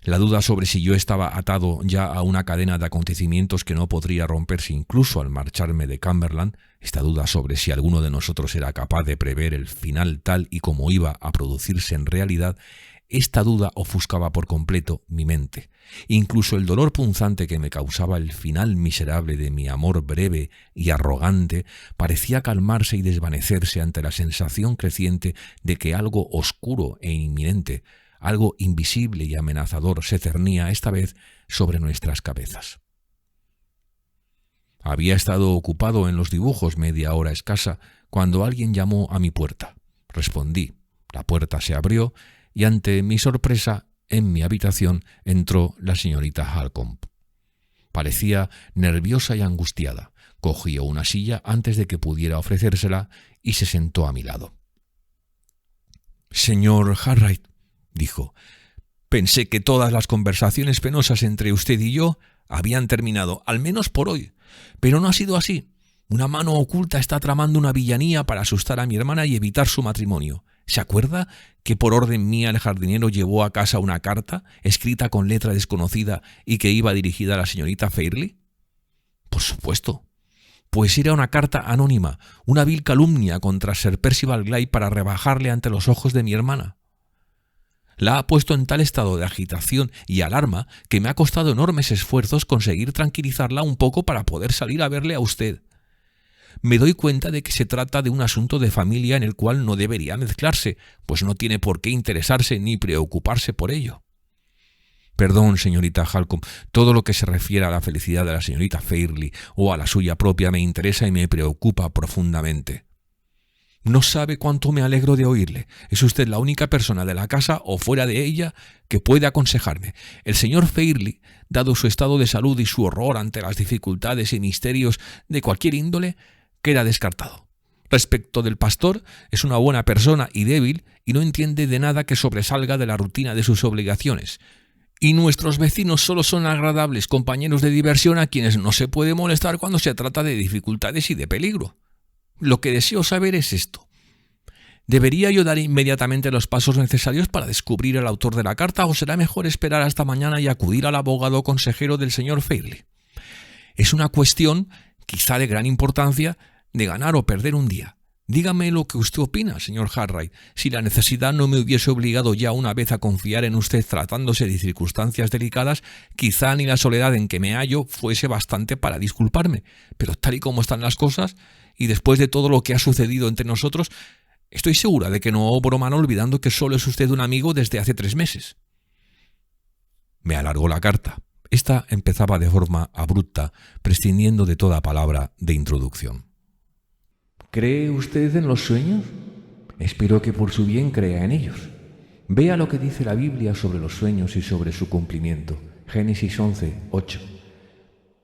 La duda sobre si yo estaba atado ya a una cadena de acontecimientos que no podría romperse incluso al marcharme de Cumberland, esta duda sobre si alguno de nosotros era capaz de prever el final tal y como iba a producirse en realidad, esta duda ofuscaba por completo mi mente. Incluso el dolor punzante que me causaba el final miserable de mi amor breve y arrogante parecía calmarse y desvanecerse ante la sensación creciente de que algo oscuro e inminente, algo invisible y amenazador se cernía esta vez sobre nuestras cabezas. Había estado ocupado en los dibujos media hora escasa cuando alguien llamó a mi puerta. Respondí. La puerta se abrió y ante mi sorpresa, en mi habitación entró la señorita Halcombe. Parecía nerviosa y angustiada. Cogió una silla antes de que pudiera ofrecérsela y se sentó a mi lado. «Señor Harriet», dijo, «pensé que todas las conversaciones penosas entre usted y yo habían terminado, al menos por hoy. Pero no ha sido así. Una mano oculta está tramando una villanía para asustar a mi hermana y evitar su matrimonio. ¿Se acuerda que por orden mía el jardinero llevó a casa una carta escrita con letra desconocida y que iba dirigida a la señorita Fairley? Por supuesto. Pues era una carta anónima, una vil calumnia contra Sir Percival Gray para rebajarle ante los ojos de mi hermana. La ha puesto en tal estado de agitación y alarma que me ha costado enormes esfuerzos conseguir tranquilizarla un poco para poder salir a verle a usted. Me doy cuenta de que se trata de un asunto de familia en el cual no debería mezclarse, pues no tiene por qué interesarse ni preocuparse por ello. Perdón, señorita Halcombe, todo lo que se refiere a la felicidad de la señorita Fairley o a la suya propia me interesa y me preocupa profundamente. No sabe cuánto me alegro de oírle. Es usted la única persona de la casa o fuera de ella que puede aconsejarme. El señor Fairley, dado su estado de salud y su horror ante las dificultades y misterios de cualquier índole, queda descartado. Respecto del pastor, es una buena persona y débil y no entiende de nada que sobresalga de la rutina de sus obligaciones. Y nuestros vecinos solo son agradables compañeros de diversión a quienes no se puede molestar cuando se trata de dificultades y de peligro. Lo que deseo saber es esto. ¿Debería yo dar inmediatamente los pasos necesarios para descubrir al autor de la carta o será mejor esperar hasta mañana y acudir al abogado consejero del señor Fairley? Es una cuestión, quizá de gran importancia, de ganar o perder un día. Dígame lo que usted opina, señor Harriet. Si la necesidad no me hubiese obligado ya una vez a confiar en usted tratándose de circunstancias delicadas, quizá ni la soledad en que me hallo fuese bastante para disculparme. Pero tal y como están las cosas, y después de todo lo que ha sucedido entre nosotros, estoy segura de que no obro mal olvidando que solo es usted un amigo desde hace 3 meses. Me alargó la carta. Esta empezaba de forma abrupta, prescindiendo de toda palabra de introducción. ¿Cree usted en los sueños? Espero que por su bien crea en ellos. Vea lo que dice la Biblia sobre los sueños y sobre su cumplimiento. Génesis 11, 8,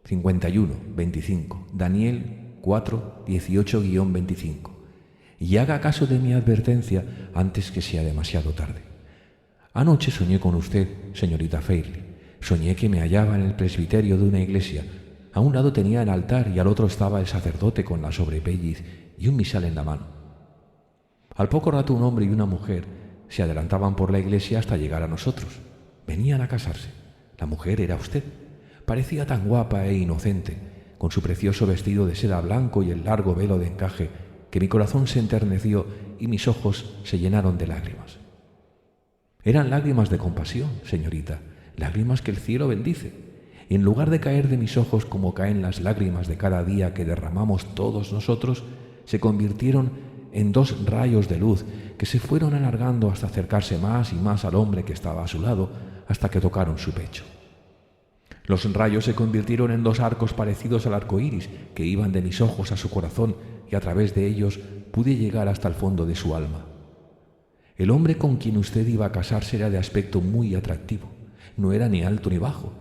51, 25, Daniel 4, 18-25. Y haga caso de mi advertencia antes que sea demasiado tarde. Anoche soñé con usted, señorita Fairley. Soñé que me hallaba en el presbiterio de una iglesia. A un lado tenía el altar y al otro estaba el sacerdote con la sobrepelliz y un misal en la mano. Al poco rato un hombre y una mujer se adelantaban por la iglesia hasta llegar a nosotros. Venían a casarse. La mujer era usted. Parecía tan guapa e inocente, con su precioso vestido de seda blanco y el largo velo de encaje, que mi corazón se enterneció y mis ojos se llenaron de lágrimas. Eran lágrimas de compasión, señorita, lágrimas que el cielo bendice. Y en lugar de caer de mis ojos como caen las lágrimas de cada día que derramamos todos nosotros, se convirtieron en 2 rayos de luz que se fueron alargando hasta acercarse más y más al hombre que estaba a su lado, hasta que tocaron su pecho. Los rayos se convirtieron en 2 arcos parecidos al arco iris que iban de mis ojos a su corazón y a través de ellos pude llegar hasta el fondo de su alma. El hombre con quien usted iba a casarse era de aspecto muy atractivo. No era ni alto ni bajo,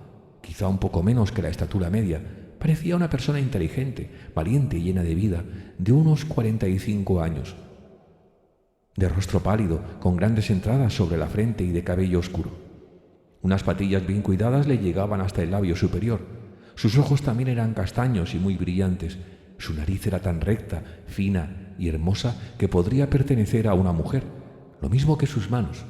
quizá un poco menos que la estatura media. Parecía una persona inteligente, valiente y llena de vida, de unos 45 años, de rostro pálido, con grandes entradas sobre la frente y de cabello oscuro. Unas patillas bien cuidadas le llegaban hasta el labio superior. Sus ojos también eran castaños y muy brillantes. Su nariz era tan recta, fina y hermosa que podría pertenecer a una mujer, lo mismo que sus manos.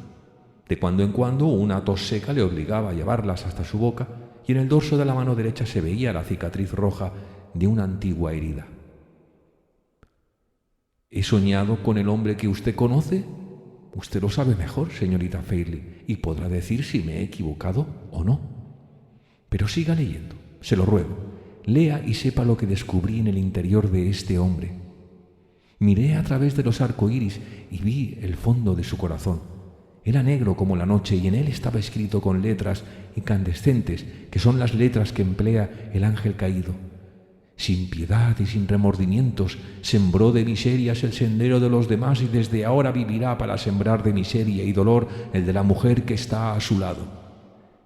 De cuando en cuando una tos seca le obligaba a llevarlas hasta su boca y en el dorso de la mano derecha se veía la cicatriz roja de una antigua herida. ¿He soñado con el hombre que usted conoce? Usted lo sabe mejor, señorita Fairley, y podrá decir si me he equivocado o no. Pero siga leyendo, se lo ruego. Lea y sepa lo que descubrí en el interior de este hombre. Miré a través de los arcoíris y vi el fondo de su corazón. Era negro como la noche y en él estaba escrito con letras incandescentes, que son las letras que emplea el ángel caído. Sin piedad y sin remordimientos, sembró de miserias el sendero de los demás y desde ahora vivirá para sembrar de miseria y dolor el de la mujer que está a su lado.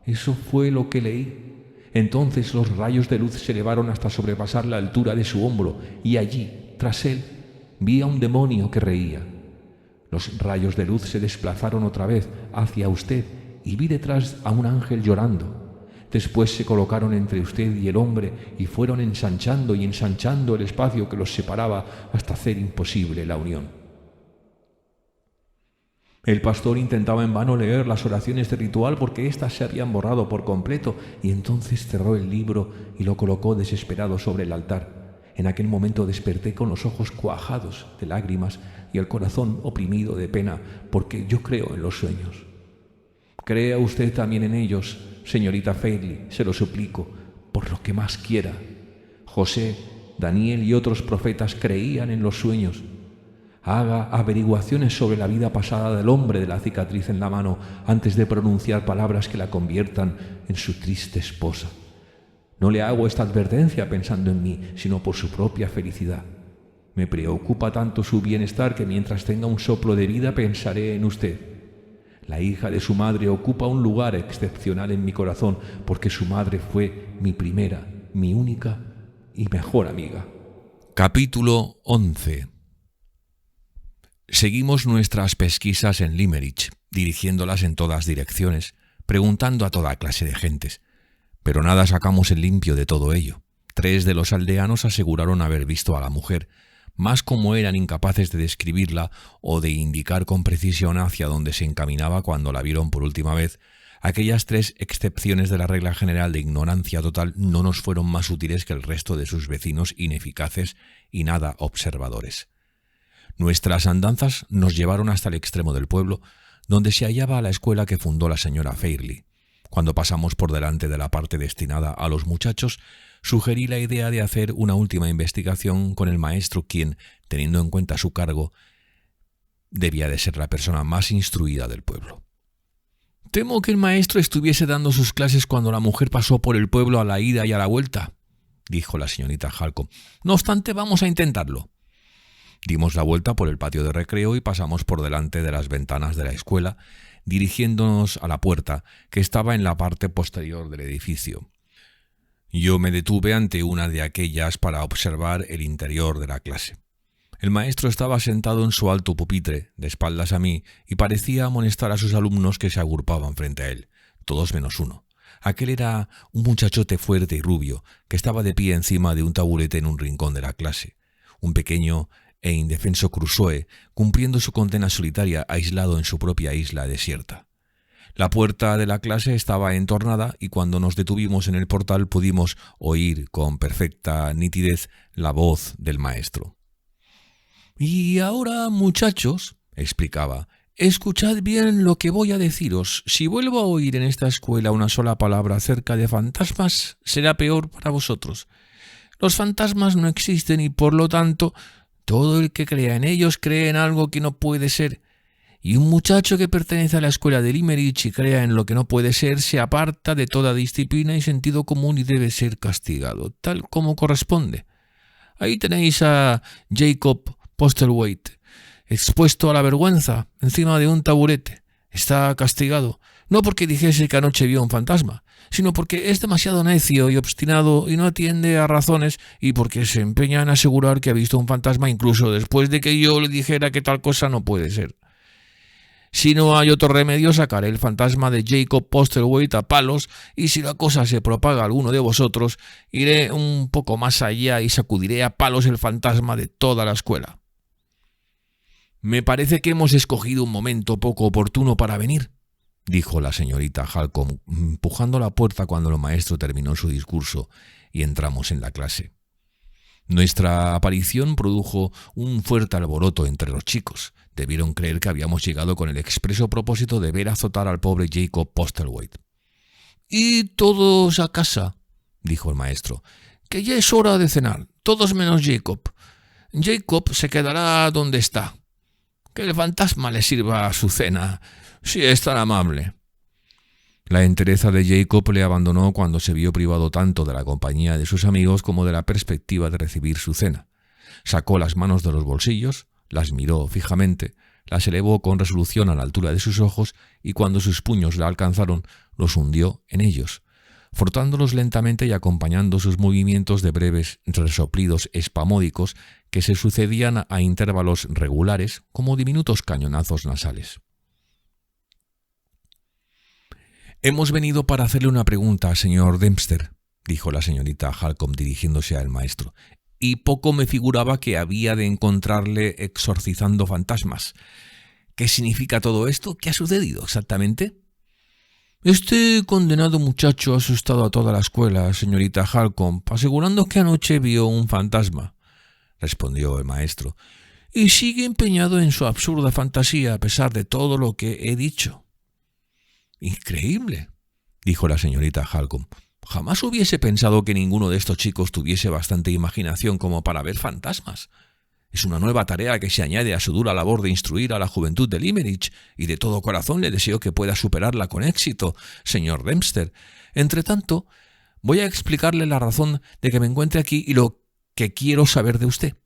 Eso fue lo que leí. Entonces los rayos de luz se elevaron hasta sobrepasar la altura de su hombro y allí, tras él, vi a un demonio que reía. Los rayos de luz se desplazaron otra vez hacia usted y vi detrás a un ángel llorando. Después se colocaron entre usted y el hombre y fueron ensanchando y ensanchando el espacio que los separaba hasta hacer imposible la unión. El pastor intentaba en vano leer las oraciones de ritual porque éstas se habían borrado por completo y entonces cerró el libro y lo colocó desesperado sobre el altar. En aquel momento desperté con los ojos cuajados de lágrimas y el corazón oprimido de pena porque yo creo en los sueños. Crea usted también en ellos, señorita Fairley, se lo suplico, por lo que más quiera. José, Daniel y otros profetas creían en los sueños. Haga averiguaciones sobre la vida pasada del hombre de la cicatriz en la mano antes de pronunciar palabras que la conviertan en su triste esposa. No le hago esta advertencia pensando en mí, sino por su propia felicidad. Me preocupa tanto su bienestar que mientras tenga un soplo de vida pensaré en usted. La hija de su madre ocupa un lugar excepcional en mi corazón porque su madre fue mi primera, mi única y mejor amiga. Capítulo 11. Seguimos nuestras pesquisas en Limerick, dirigiéndolas en todas direcciones, preguntando a toda clase de gentes. Pero nada sacamos en limpio de todo ello. 3 de los aldeanos aseguraron haber visto a la mujer, más como eran incapaces de describirla o de indicar con precisión hacia dónde se encaminaba cuando la vieron por última vez. Aquellas 3 excepciones de la regla general de ignorancia total no nos fueron más útiles que el resto de sus vecinos ineficaces y nada observadores. Nuestras andanzas nos llevaron hasta el extremo del pueblo, donde se hallaba la escuela que fundó la señora Fairley. Cuando pasamos por delante de la parte destinada a los muchachos, sugerí la idea de hacer una última investigación con el maestro, quien, teniendo en cuenta su cargo, debía de ser la persona más instruida del pueblo. «Temo que el maestro estuviese dando sus clases cuando la mujer pasó por el pueblo a la ida y a la vuelta», dijo la señorita Halcombe. «No obstante, vamos a intentarlo». Dimos la vuelta por el patio de recreo y pasamos por delante de las ventanas de la escuela, dirigiéndonos a la puerta, que estaba en la parte posterior del edificio. Yo me detuve ante una de aquellas para observar el interior de la clase. El maestro estaba sentado en su alto pupitre, de espaldas a mí, y parecía amonestar a sus alumnos que se agrupaban frente a él, todos menos uno. Aquel era un muchachote fuerte y rubio, que estaba de pie encima de un taburete en un rincón de la clase. Un pequeño e indefenso Crusoe, cumpliendo su condena solitaria aislado en su propia isla desierta. La puerta de la clase estaba entornada y cuando nos detuvimos en el portal pudimos oír con perfecta nitidez la voz del maestro. «Y ahora, muchachos», explicaba, «escuchad bien lo que voy a deciros. Si vuelvo a oír en esta escuela una sola palabra acerca de fantasmas, será peor para vosotros. Los fantasmas no existen y, por lo tanto, todo el que crea en ellos cree en algo que no puede ser. Y un muchacho que pertenece a la escuela de Limerick y crea en lo que no puede ser se aparta de toda disciplina y sentido común y debe ser castigado, tal como corresponde. Ahí tenéis a Jacob Postlethwaite, expuesto a la vergüenza, encima de un taburete. Está castigado, no porque dijese que anoche vio un fantasma, sino porque es demasiado necio y obstinado y no atiende a razones, y porque se empeña en asegurar que ha visto un fantasma incluso después de que yo le dijera que tal cosa no puede ser. Si no hay otro remedio, sacaré el fantasma de Jacob Postlethwaite a palos, y si la cosa se propaga a alguno de vosotros, iré un poco más allá y sacudiré a palos el fantasma de toda la escuela. Me parece que hemos escogido un momento poco oportuno para venir, dijo la señorita Halcombe, empujando la puerta cuando el maestro terminó su discurso y entramos en la clase. Nuestra aparición produjo un fuerte alboroto entre los chicos. Debieron creer que habíamos llegado con el expreso propósito de ver azotar al pobre Jacob Postlethwaite. «Y todos a casa», dijo el maestro, «que ya es hora de cenar, todos menos Jacob. Jacob se quedará donde está. Que el fantasma le sirva su cena, si es tan amable». La entereza de Jacob le abandonó cuando se vio privado tanto de la compañía de sus amigos como de la perspectiva de recibir su cena. Sacó las manos de los bolsillos, las miró fijamente, las elevó con resolución a la altura de sus ojos y cuando sus puños la alcanzaron, los hundió en ellos, frotándolos lentamente y acompañando sus movimientos de breves resoplidos espamódicos que se sucedían a intervalos regulares como diminutos cañonazos nasales. «Hemos venido para hacerle una pregunta, señor Dempster», dijo la señorita Halcombe dirigiéndose al maestro, «y poco me figuraba que había de encontrarle exorcizando fantasmas. ¿Qué significa todo esto? ¿Qué ha sucedido exactamente?» «Este condenado muchacho ha asustado a toda la escuela, señorita Halcombe, asegurando que anoche vio un fantasma», respondió el maestro, «y sigue empeñado en su absurda fantasía a pesar de todo lo que he dicho». «Increíble», dijo la señorita Halcombe. «Jamás hubiese pensado que ninguno de estos chicos tuviese bastante imaginación como para ver fantasmas. Es una nueva tarea que se añade a su dura labor de instruir a la juventud de Limerick, y de todo corazón le deseo que pueda superarla con éxito, señor Dempster. Entretanto, voy a explicarle la razón de que me encuentre aquí y lo que quiero saber de usted».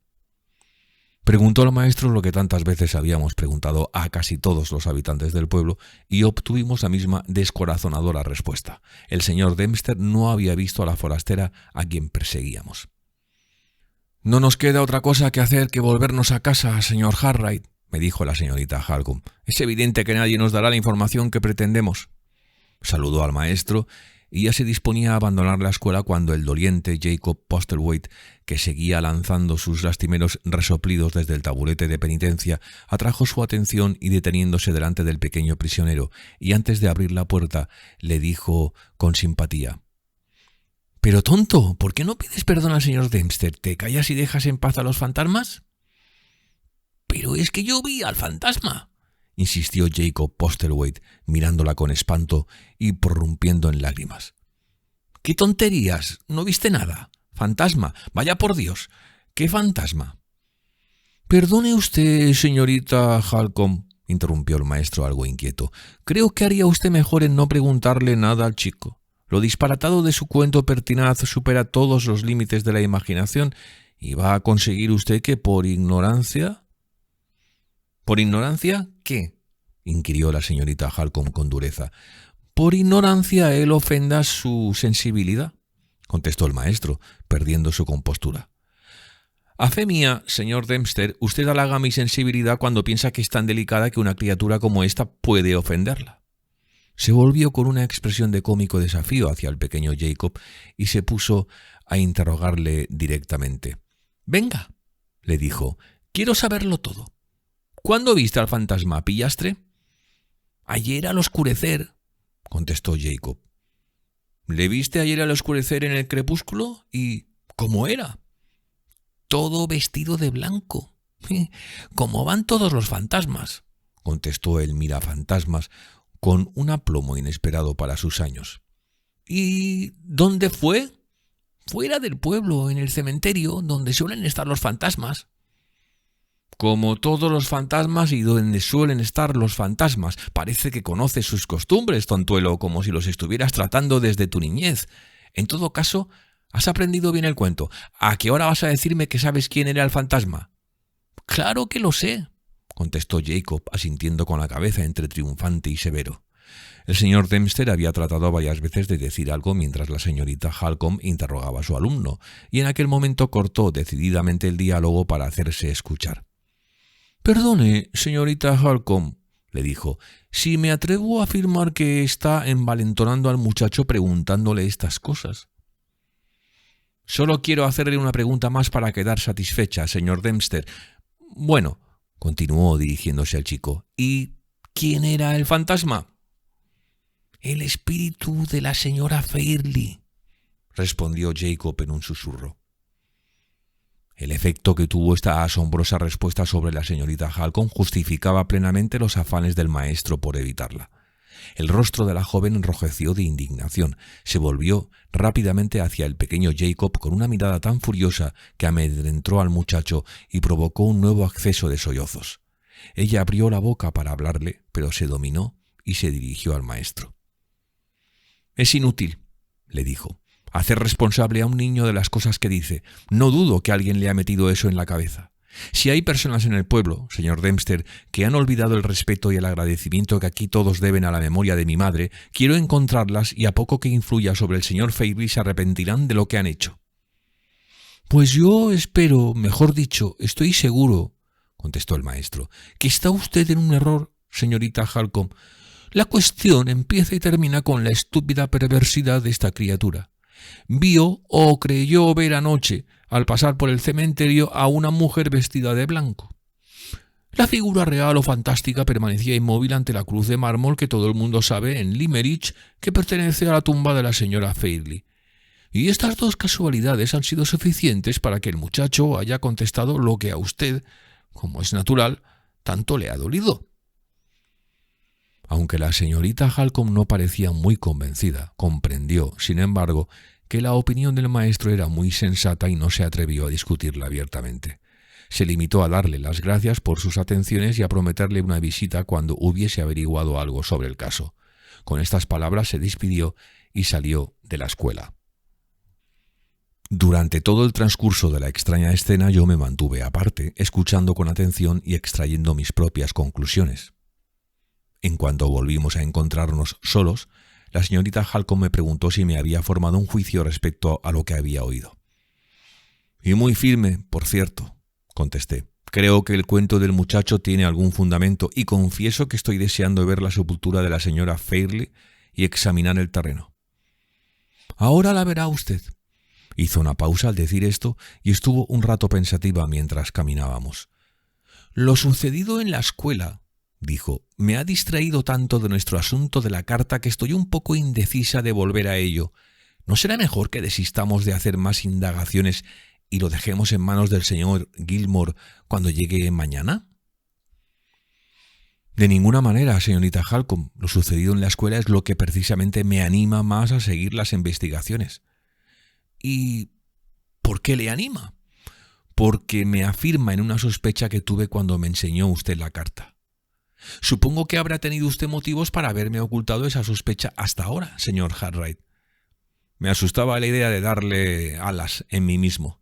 Preguntó el maestro lo que tantas veces habíamos preguntado a casi todos los habitantes del pueblo y obtuvimos la misma descorazonadora respuesta. El señor Dempster no había visto a la forastera a quien perseguíamos. «No nos queda otra cosa que hacer que volvernos a casa, señor Harright», me dijo la señorita Halcombe. «Es evidente que nadie nos dará la información que pretendemos». Saludó al maestro y ya se disponía a abandonar la escuela cuando el doliente Jacob Postlethwaite, que seguía lanzando sus lastimeros resoplidos desde el taburete de penitencia, atrajo su atención y deteniéndose delante del pequeño prisionero, y antes de abrir la puerta, le dijo con simpatía: «Pero tonto, ¿por qué no pides perdón al señor Dempster? ¿Te callas y dejas en paz a los fantasmas?» «Pero es que yo vi al fantasma», insistió Jacob Postlethwaite, mirándola con espanto y prorrumpiendo en lágrimas. «¡Qué tonterías! No viste nada. Fantasma. Vaya por Dios. ¿Qué fantasma?» «Perdone usted, señorita Halcombe», interrumpió el maestro algo inquieto. «Creo que haría usted mejor en no preguntarle nada al chico. Lo disparatado de su cuento pertinaz supera todos los límites de la imaginación y va a conseguir usted que por ignorancia...» «¿Por ignorancia qué?», inquirió la señorita Halcombe con dureza. «Por ignorancia él ofenda su sensibilidad», contestó el maestro, perdiendo su compostura. «A fe mía, señor Dempster, usted halaga mi sensibilidad cuando piensa que es tan delicada que una criatura como esta puede ofenderla». Se volvió con una expresión de cómico desafío hacia el pequeño Jacob y se puso a interrogarle directamente. «Venga», le dijo, «quiero saberlo todo. ¿Cuándo viste al fantasma, pillastre?» «Ayer al oscurecer», contestó Jacob. «¿Le viste ayer al oscurecer en el crepúsculo? ¿Y cómo era?» «Todo vestido de blanco, como van todos los fantasmas», contestó el mirafantasmas con un aplomo inesperado para sus años. «¿Y dónde fue?» «Fuera del pueblo, en el cementerio, donde suelen estar los fantasmas». «Como todos los fantasmas y donde suelen estar los fantasmas. Parece que conoces sus costumbres, tontuelo, como si los estuvieras tratando desde tu niñez. En todo caso, has aprendido bien el cuento. ¿A qué hora vas a decirme que sabes quién era el fantasma?» «Claro que lo sé. contestó Jacob, asintiendo con la cabeza entre triunfante y severo. El señor Dempster había tratado varias veces de decir algo mientras la señorita Halcombe interrogaba a su alumno, y en aquel momento cortó decididamente el diálogo para hacerse escuchar. «Perdone, señorita Halcombe», le dijo, «si me atrevo a afirmar que está envalentonando al muchacho preguntándole estas cosas». «Solo quiero hacerle una pregunta más para quedar satisfecha, señor Dempster. Bueno», continuó dirigiéndose al chico, «¿y quién era el fantasma?» «El espíritu de la señora Fairlie», respondió Jacob en un susurro. El efecto que tuvo esta asombrosa respuesta sobre la señorita Halcombe justificaba plenamente los afanes del maestro por evitarla. El rostro de la joven enrojeció de indignación. Se volvió rápidamente hacia el pequeño Jacob con una mirada tan furiosa que amedrentó al muchacho y provocó un nuevo acceso de sollozos. Ella abrió la boca para hablarle, pero se dominó y se dirigió al maestro. «Es inútil», le dijo, «hacer responsable a un niño de las cosas que dice. No dudo que alguien le ha metido eso en la cabeza. Si hay personas en el pueblo, señor Dempster, que han olvidado el respeto y el agradecimiento que aquí todos deben a la memoria de mi madre, quiero encontrarlas y a poco que influya sobre el señor Fairlie se arrepentirán de lo que han hecho». «Pues yo espero, mejor dicho, estoy seguro», contestó el maestro, «que está usted en un error, señorita Halcombe. La cuestión empieza y termina con la estúpida perversidad de esta criatura. Vio o creyó ver anoche, al pasar por el cementerio, a una mujer vestida de blanco. La figura real o fantástica permanecía inmóvil ante la cruz de mármol que todo el mundo sabe en Limerick que pertenece a la tumba de la señora Fairlie. Y estas dos casualidades han sido suficientes para que el muchacho haya contestado lo que a usted, como es natural, tanto le ha dolido». Aunque la señorita Halcombe no parecía muy convencida, comprendió, sin embargo, que la opinión del maestro era muy sensata y no se atrevió a discutirla abiertamente. Se limitó a darle las gracias por sus atenciones y a prometerle una visita cuando hubiese averiguado algo sobre el caso. Con estas palabras se despidió y salió de la escuela. Durante todo el transcurso de la extraña escena yo me mantuve aparte, escuchando con atención y extrayendo mis propias conclusiones. En cuanto volvimos a encontrarnos solos, la señorita Halcombe me preguntó si me había formado un juicio respecto a lo que había oído. «Y muy firme, por cierto», contesté. «Creo que el cuento del muchacho tiene algún fundamento y confieso que estoy deseando ver la sepultura de la señora Fairlie y examinar el terreno». «Ahora la verá usted». Hizo una pausa al decir esto y estuvo un rato pensativa mientras caminábamos. «Lo sucedido en la escuela», dijo, «me ha distraído tanto de nuestro asunto de la carta que estoy un poco indecisa de volver a ello. ¿No será mejor que desistamos de hacer más indagaciones y lo dejemos en manos del señor Gilmore cuando llegue mañana?» «De ninguna manera, señorita Halcombe. Lo sucedido en la escuela es lo que precisamente me anima más a seguir las investigaciones». «¿Y por qué le anima?» «Porque me afirma en una sospecha que tuve cuando me enseñó usted la carta». «Supongo que habrá tenido usted motivos para haberme ocultado esa sospecha hasta ahora, señor Hartright». Me asustaba la idea de darle alas en mí mismo.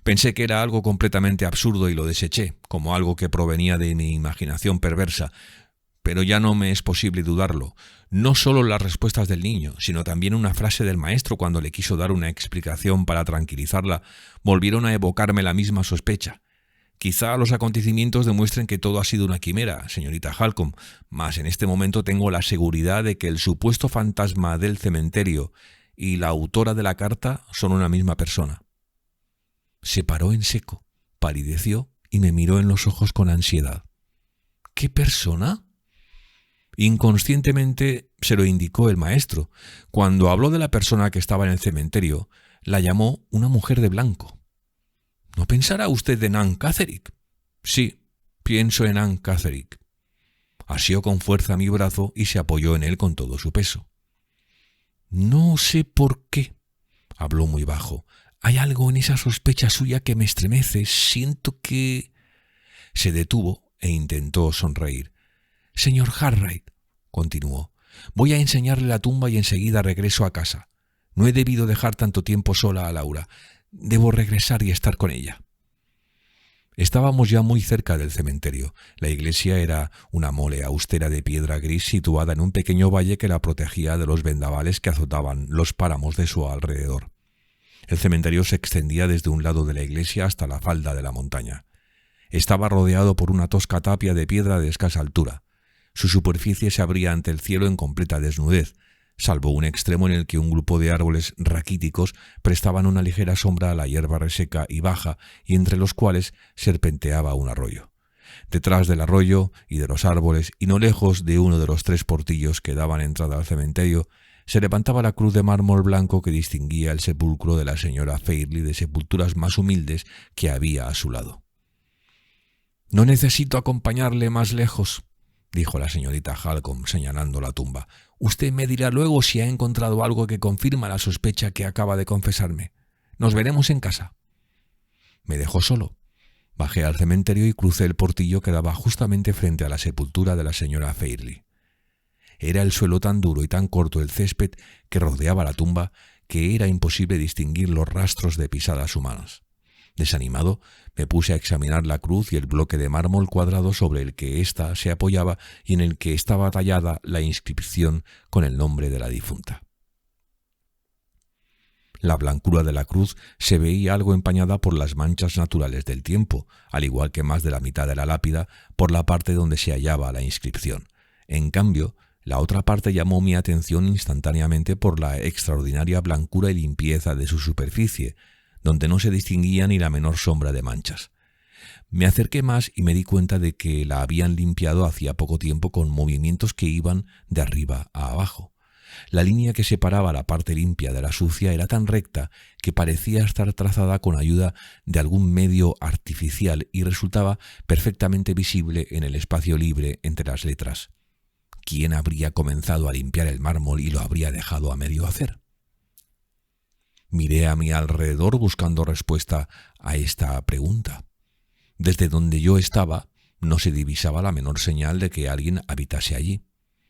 Pensé que era algo completamente absurdo y lo deseché, como algo que provenía de mi imaginación perversa. Pero ya no me es posible dudarlo. No solo las respuestas del niño, sino también una frase del maestro cuando le quiso dar una explicación para tranquilizarla, volvieron a evocarme la misma sospecha. Quizá los acontecimientos demuestren que todo ha sido una quimera, señorita Halcombe, mas en este momento tengo la seguridad de que el supuesto fantasma del cementerio y la autora de la carta son una misma persona. Se paró en seco, palideció y me miró en los ojos con ansiedad. ¿Qué persona? Inconscientemente se lo indicó el maestro. Cuando habló de la persona que estaba en el cementerio, la llamó una mujer de blanco. ¿No pensará usted en Anne Catterick? Sí, pienso en Anne Catterick. Asió con fuerza mi brazo y se apoyó en él con todo su peso. No sé por qué, habló muy bajo. Hay algo en esa sospecha suya que me estremece. Siento que... Se detuvo e intentó sonreír. Señor Hartright, continuó, voy a enseñarle la tumba y enseguida regreso a casa. No he debido dejar tanto tiempo sola a Laura. Debo regresar y estar con ella. Estábamos ya muy cerca del cementerio. La iglesia era una mole austera de piedra gris situada en un pequeño valle que la protegía de los vendavales que azotaban los páramos de su alrededor. El cementerio se extendía desde un lado de la iglesia hasta la falda de la montaña. Estaba rodeado por una tosca tapia de piedra de escasa altura. Su superficie se abría ante el cielo en completa desnudez, salvo un extremo en el que un grupo de árboles raquíticos prestaban una ligera sombra a la hierba reseca y baja, y entre los cuales serpenteaba un arroyo. Detrás del arroyo y de los árboles, y no lejos de uno de los 3 portillos que daban entrada al cementerio, se levantaba la cruz de mármol blanco que distinguía el sepulcro de la señora Fairley de sepulturas más humildes que había a su lado. «No necesito acompañarle más lejos», dijo la señorita Halcombe señalando la tumba. «Usted me dirá luego si ha encontrado algo que confirma la sospecha que acaba de confesarme. Nos veremos en casa». Me dejó solo. Bajé al cementerio y crucé el portillo que daba justamente frente a la sepultura de la señora Fairley. Era el suelo tan duro y tan corto el césped que rodeaba la tumba que era imposible distinguir los rastros de pisadas humanas. Desanimado, me puse a examinar la cruz y el bloque de mármol cuadrado sobre el que ésta se apoyaba y en el que estaba tallada la inscripción con el nombre de la difunta. La blancura de la cruz se veía algo empañada por las manchas naturales del tiempo, al igual que más de la mitad de la lápida por la parte donde se hallaba la inscripción. En cambio, la otra parte llamó mi atención instantáneamente por la extraordinaria blancura y limpieza de su superficie, donde no se distinguía ni la menor sombra de manchas. Me acerqué más y me di cuenta de que la habían limpiado hacía poco tiempo con movimientos que iban de arriba a abajo. La línea que separaba la parte limpia de la sucia era tan recta que parecía estar trazada con ayuda de algún medio artificial y resultaba perfectamente visible en el espacio libre entre las letras. ¿Quién habría comenzado a limpiar el mármol y lo habría dejado a medio hacer? Miré a mi alrededor buscando respuesta a esta pregunta. Desde donde yo estaba no se divisaba la menor señal de que alguien habitase allí.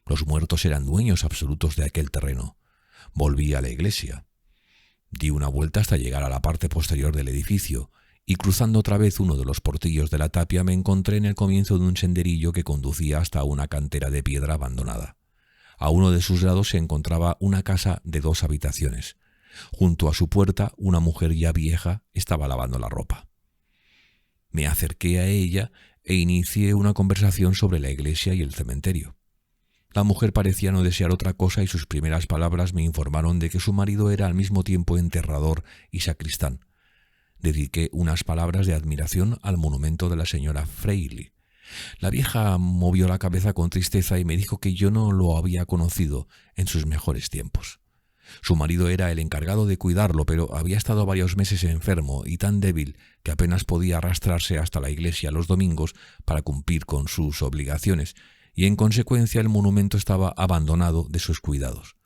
Los muertos eran dueños absolutos de aquel terreno. Volví a la iglesia. Di una vuelta hasta llegar a la parte posterior del edificio y cruzando otra vez uno de los portillos de la tapia me encontré en el comienzo de un senderillo que conducía hasta una cantera de piedra abandonada. A uno de sus lados se encontraba una casa de 2 habitaciones. Junto a su puerta, una mujer ya vieja estaba lavando la ropa. Me acerqué a ella e inicié una conversación sobre la iglesia y el cementerio. La mujer parecía no desear otra cosa y sus primeras palabras me informaron de que su marido era al mismo tiempo enterrador y sacristán. Dediqué unas palabras de admiración al monumento de la señora Fairley. La vieja movió la cabeza con tristeza y me dijo que yo no lo había conocido en sus mejores tiempos. Su marido era el encargado de cuidarlo, pero había estado varios meses enfermo y tan débil que apenas podía arrastrarse hasta la iglesia los domingos para cumplir con sus obligaciones, y en consecuencia el monumento estaba abandonado de sus cuidados.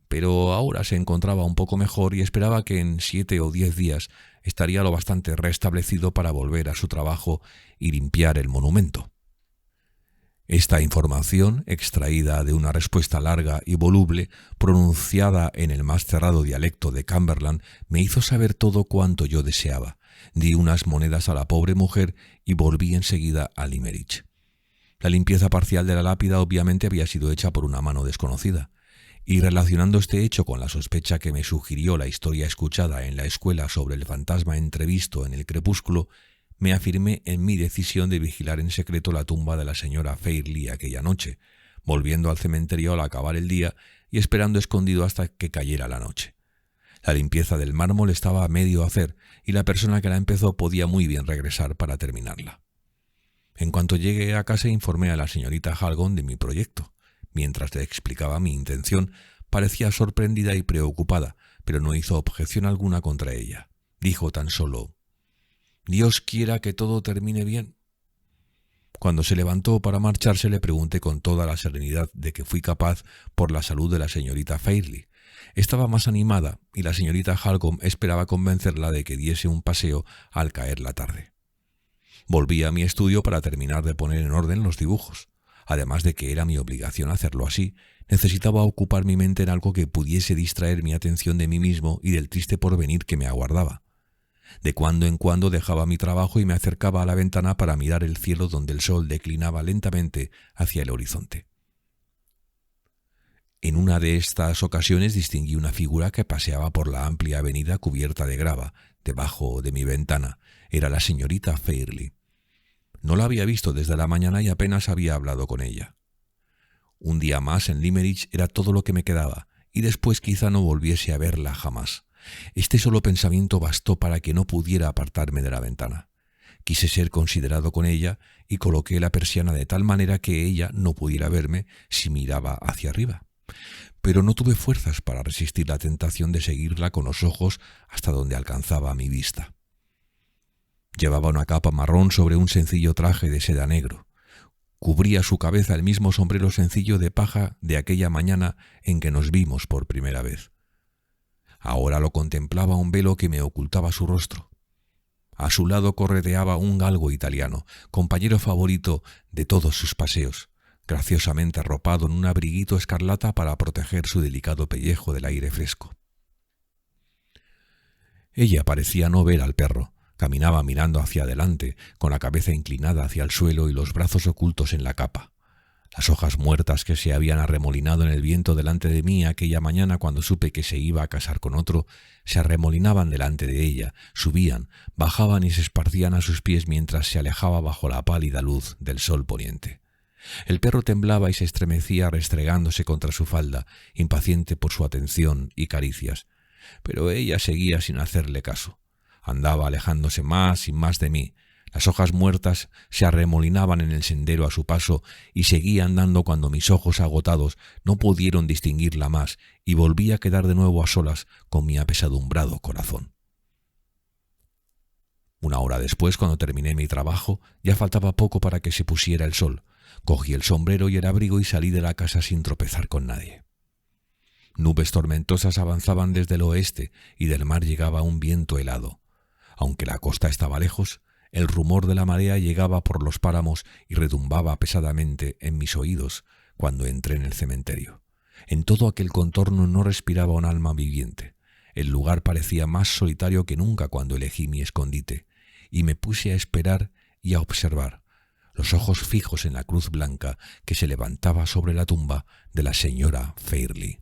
Pero ahora se encontraba un poco mejor y esperaba que en 7 o 10 días estaría lo bastante restablecido para volver a su trabajo y limpiar el monumento. Esta información, extraída de una respuesta larga y voluble, pronunciada en el más cerrado dialecto de Cumberland, me hizo saber todo cuanto yo deseaba. Di unas monedas a la pobre mujer y volví enseguida a Limerick. La limpieza parcial de la lápida obviamente había sido hecha por una mano desconocida, y relacionando este hecho con la sospecha que me sugirió la historia escuchada en la escuela sobre el fantasma entrevisto en el crepúsculo, me afirmé en mi decisión de vigilar en secreto la tumba de la señora Fairley aquella noche, volviendo al cementerio al acabar el día y esperando escondido hasta que cayera la noche. La limpieza del mármol estaba a medio hacer y la persona que la empezó podía muy bien regresar para terminarla. En cuanto llegué a casa informé a la señorita Halcombe de mi proyecto. Mientras le explicaba mi intención, parecía sorprendida y preocupada, pero no hizo objeción alguna contra ella. Dijo tan solo: «Dios quiera que todo termine bien». Cuando se levantó para marcharse le pregunté con toda la serenidad de que fui capaz por la salud de la señorita Fairley. Estaba más animada y la señorita Halcombe esperaba convencerla de que diese un paseo al caer la tarde. Volví a mi estudio para terminar de poner en orden los dibujos. Además de que era mi obligación hacerlo así, necesitaba ocupar mi mente en algo que pudiese distraer mi atención de mí mismo y del triste porvenir que me aguardaba. De cuando en cuando dejaba mi trabajo y me acercaba a la ventana para mirar el cielo donde el sol declinaba lentamente hacia el horizonte. En una de estas ocasiones distinguí una figura que paseaba por la amplia avenida cubierta de grava, debajo de mi ventana. Era la señorita Fairley. No la había visto desde la mañana y apenas había hablado con ella. Un día más en Limerick era todo lo que me quedaba, y después quizá no volviese a verla jamás. Este solo pensamiento bastó para que no pudiera apartarme de la ventana. Quise ser considerado con ella y coloqué la persiana de tal manera que ella no pudiera verme si miraba hacia arriba. Pero no tuve fuerzas para resistir la tentación de seguirla con los ojos hasta donde alcanzaba mi vista. Llevaba una capa marrón sobre un sencillo traje de seda negro. Cubría su cabeza el mismo sombrero sencillo de paja de aquella mañana en que nos vimos por primera vez. Ahora lo contemplaba un velo que me ocultaba su rostro. A su lado correteaba un galgo italiano, compañero favorito de todos sus paseos, graciosamente arropado en un abriguito escarlata para proteger su delicado pellejo del aire fresco. Ella parecía no ver al perro. Caminaba mirando hacia adelante, con la cabeza inclinada hacia el suelo y los brazos ocultos en la capa. Las hojas muertas que se habían arremolinado en el viento delante de mí aquella mañana cuando supe que se iba a casar con otro, se arremolinaban delante de ella, subían, bajaban y se esparcían a sus pies mientras se alejaba bajo la pálida luz del sol poniente. El perro temblaba y se estremecía restregándose contra su falda, impaciente por su atención y caricias, pero ella seguía sin hacerle caso. Andaba alejándose más y más de mí. Las hojas muertas se arremolinaban en el sendero a su paso y seguía andando cuando mis ojos agotados no pudieron distinguirla más y volví a quedar de nuevo a solas con mi apesadumbrado corazón. Una hora después, cuando terminé mi trabajo, ya faltaba poco para que se pusiera el sol. Cogí el sombrero y el abrigo y salí de la casa sin tropezar con nadie. Nubes tormentosas avanzaban desde el oeste y del mar llegaba un viento helado. Aunque la costa estaba lejos, el rumor de la marea llegaba por los páramos y retumbaba pesadamente en mis oídos cuando entré en el cementerio. En todo aquel contorno no respiraba un alma viviente. El lugar parecía más solitario que nunca cuando elegí mi escondite, y me puse a esperar y a observar, los ojos fijos en la cruz blanca que se levantaba sobre la tumba de la señora Fairley.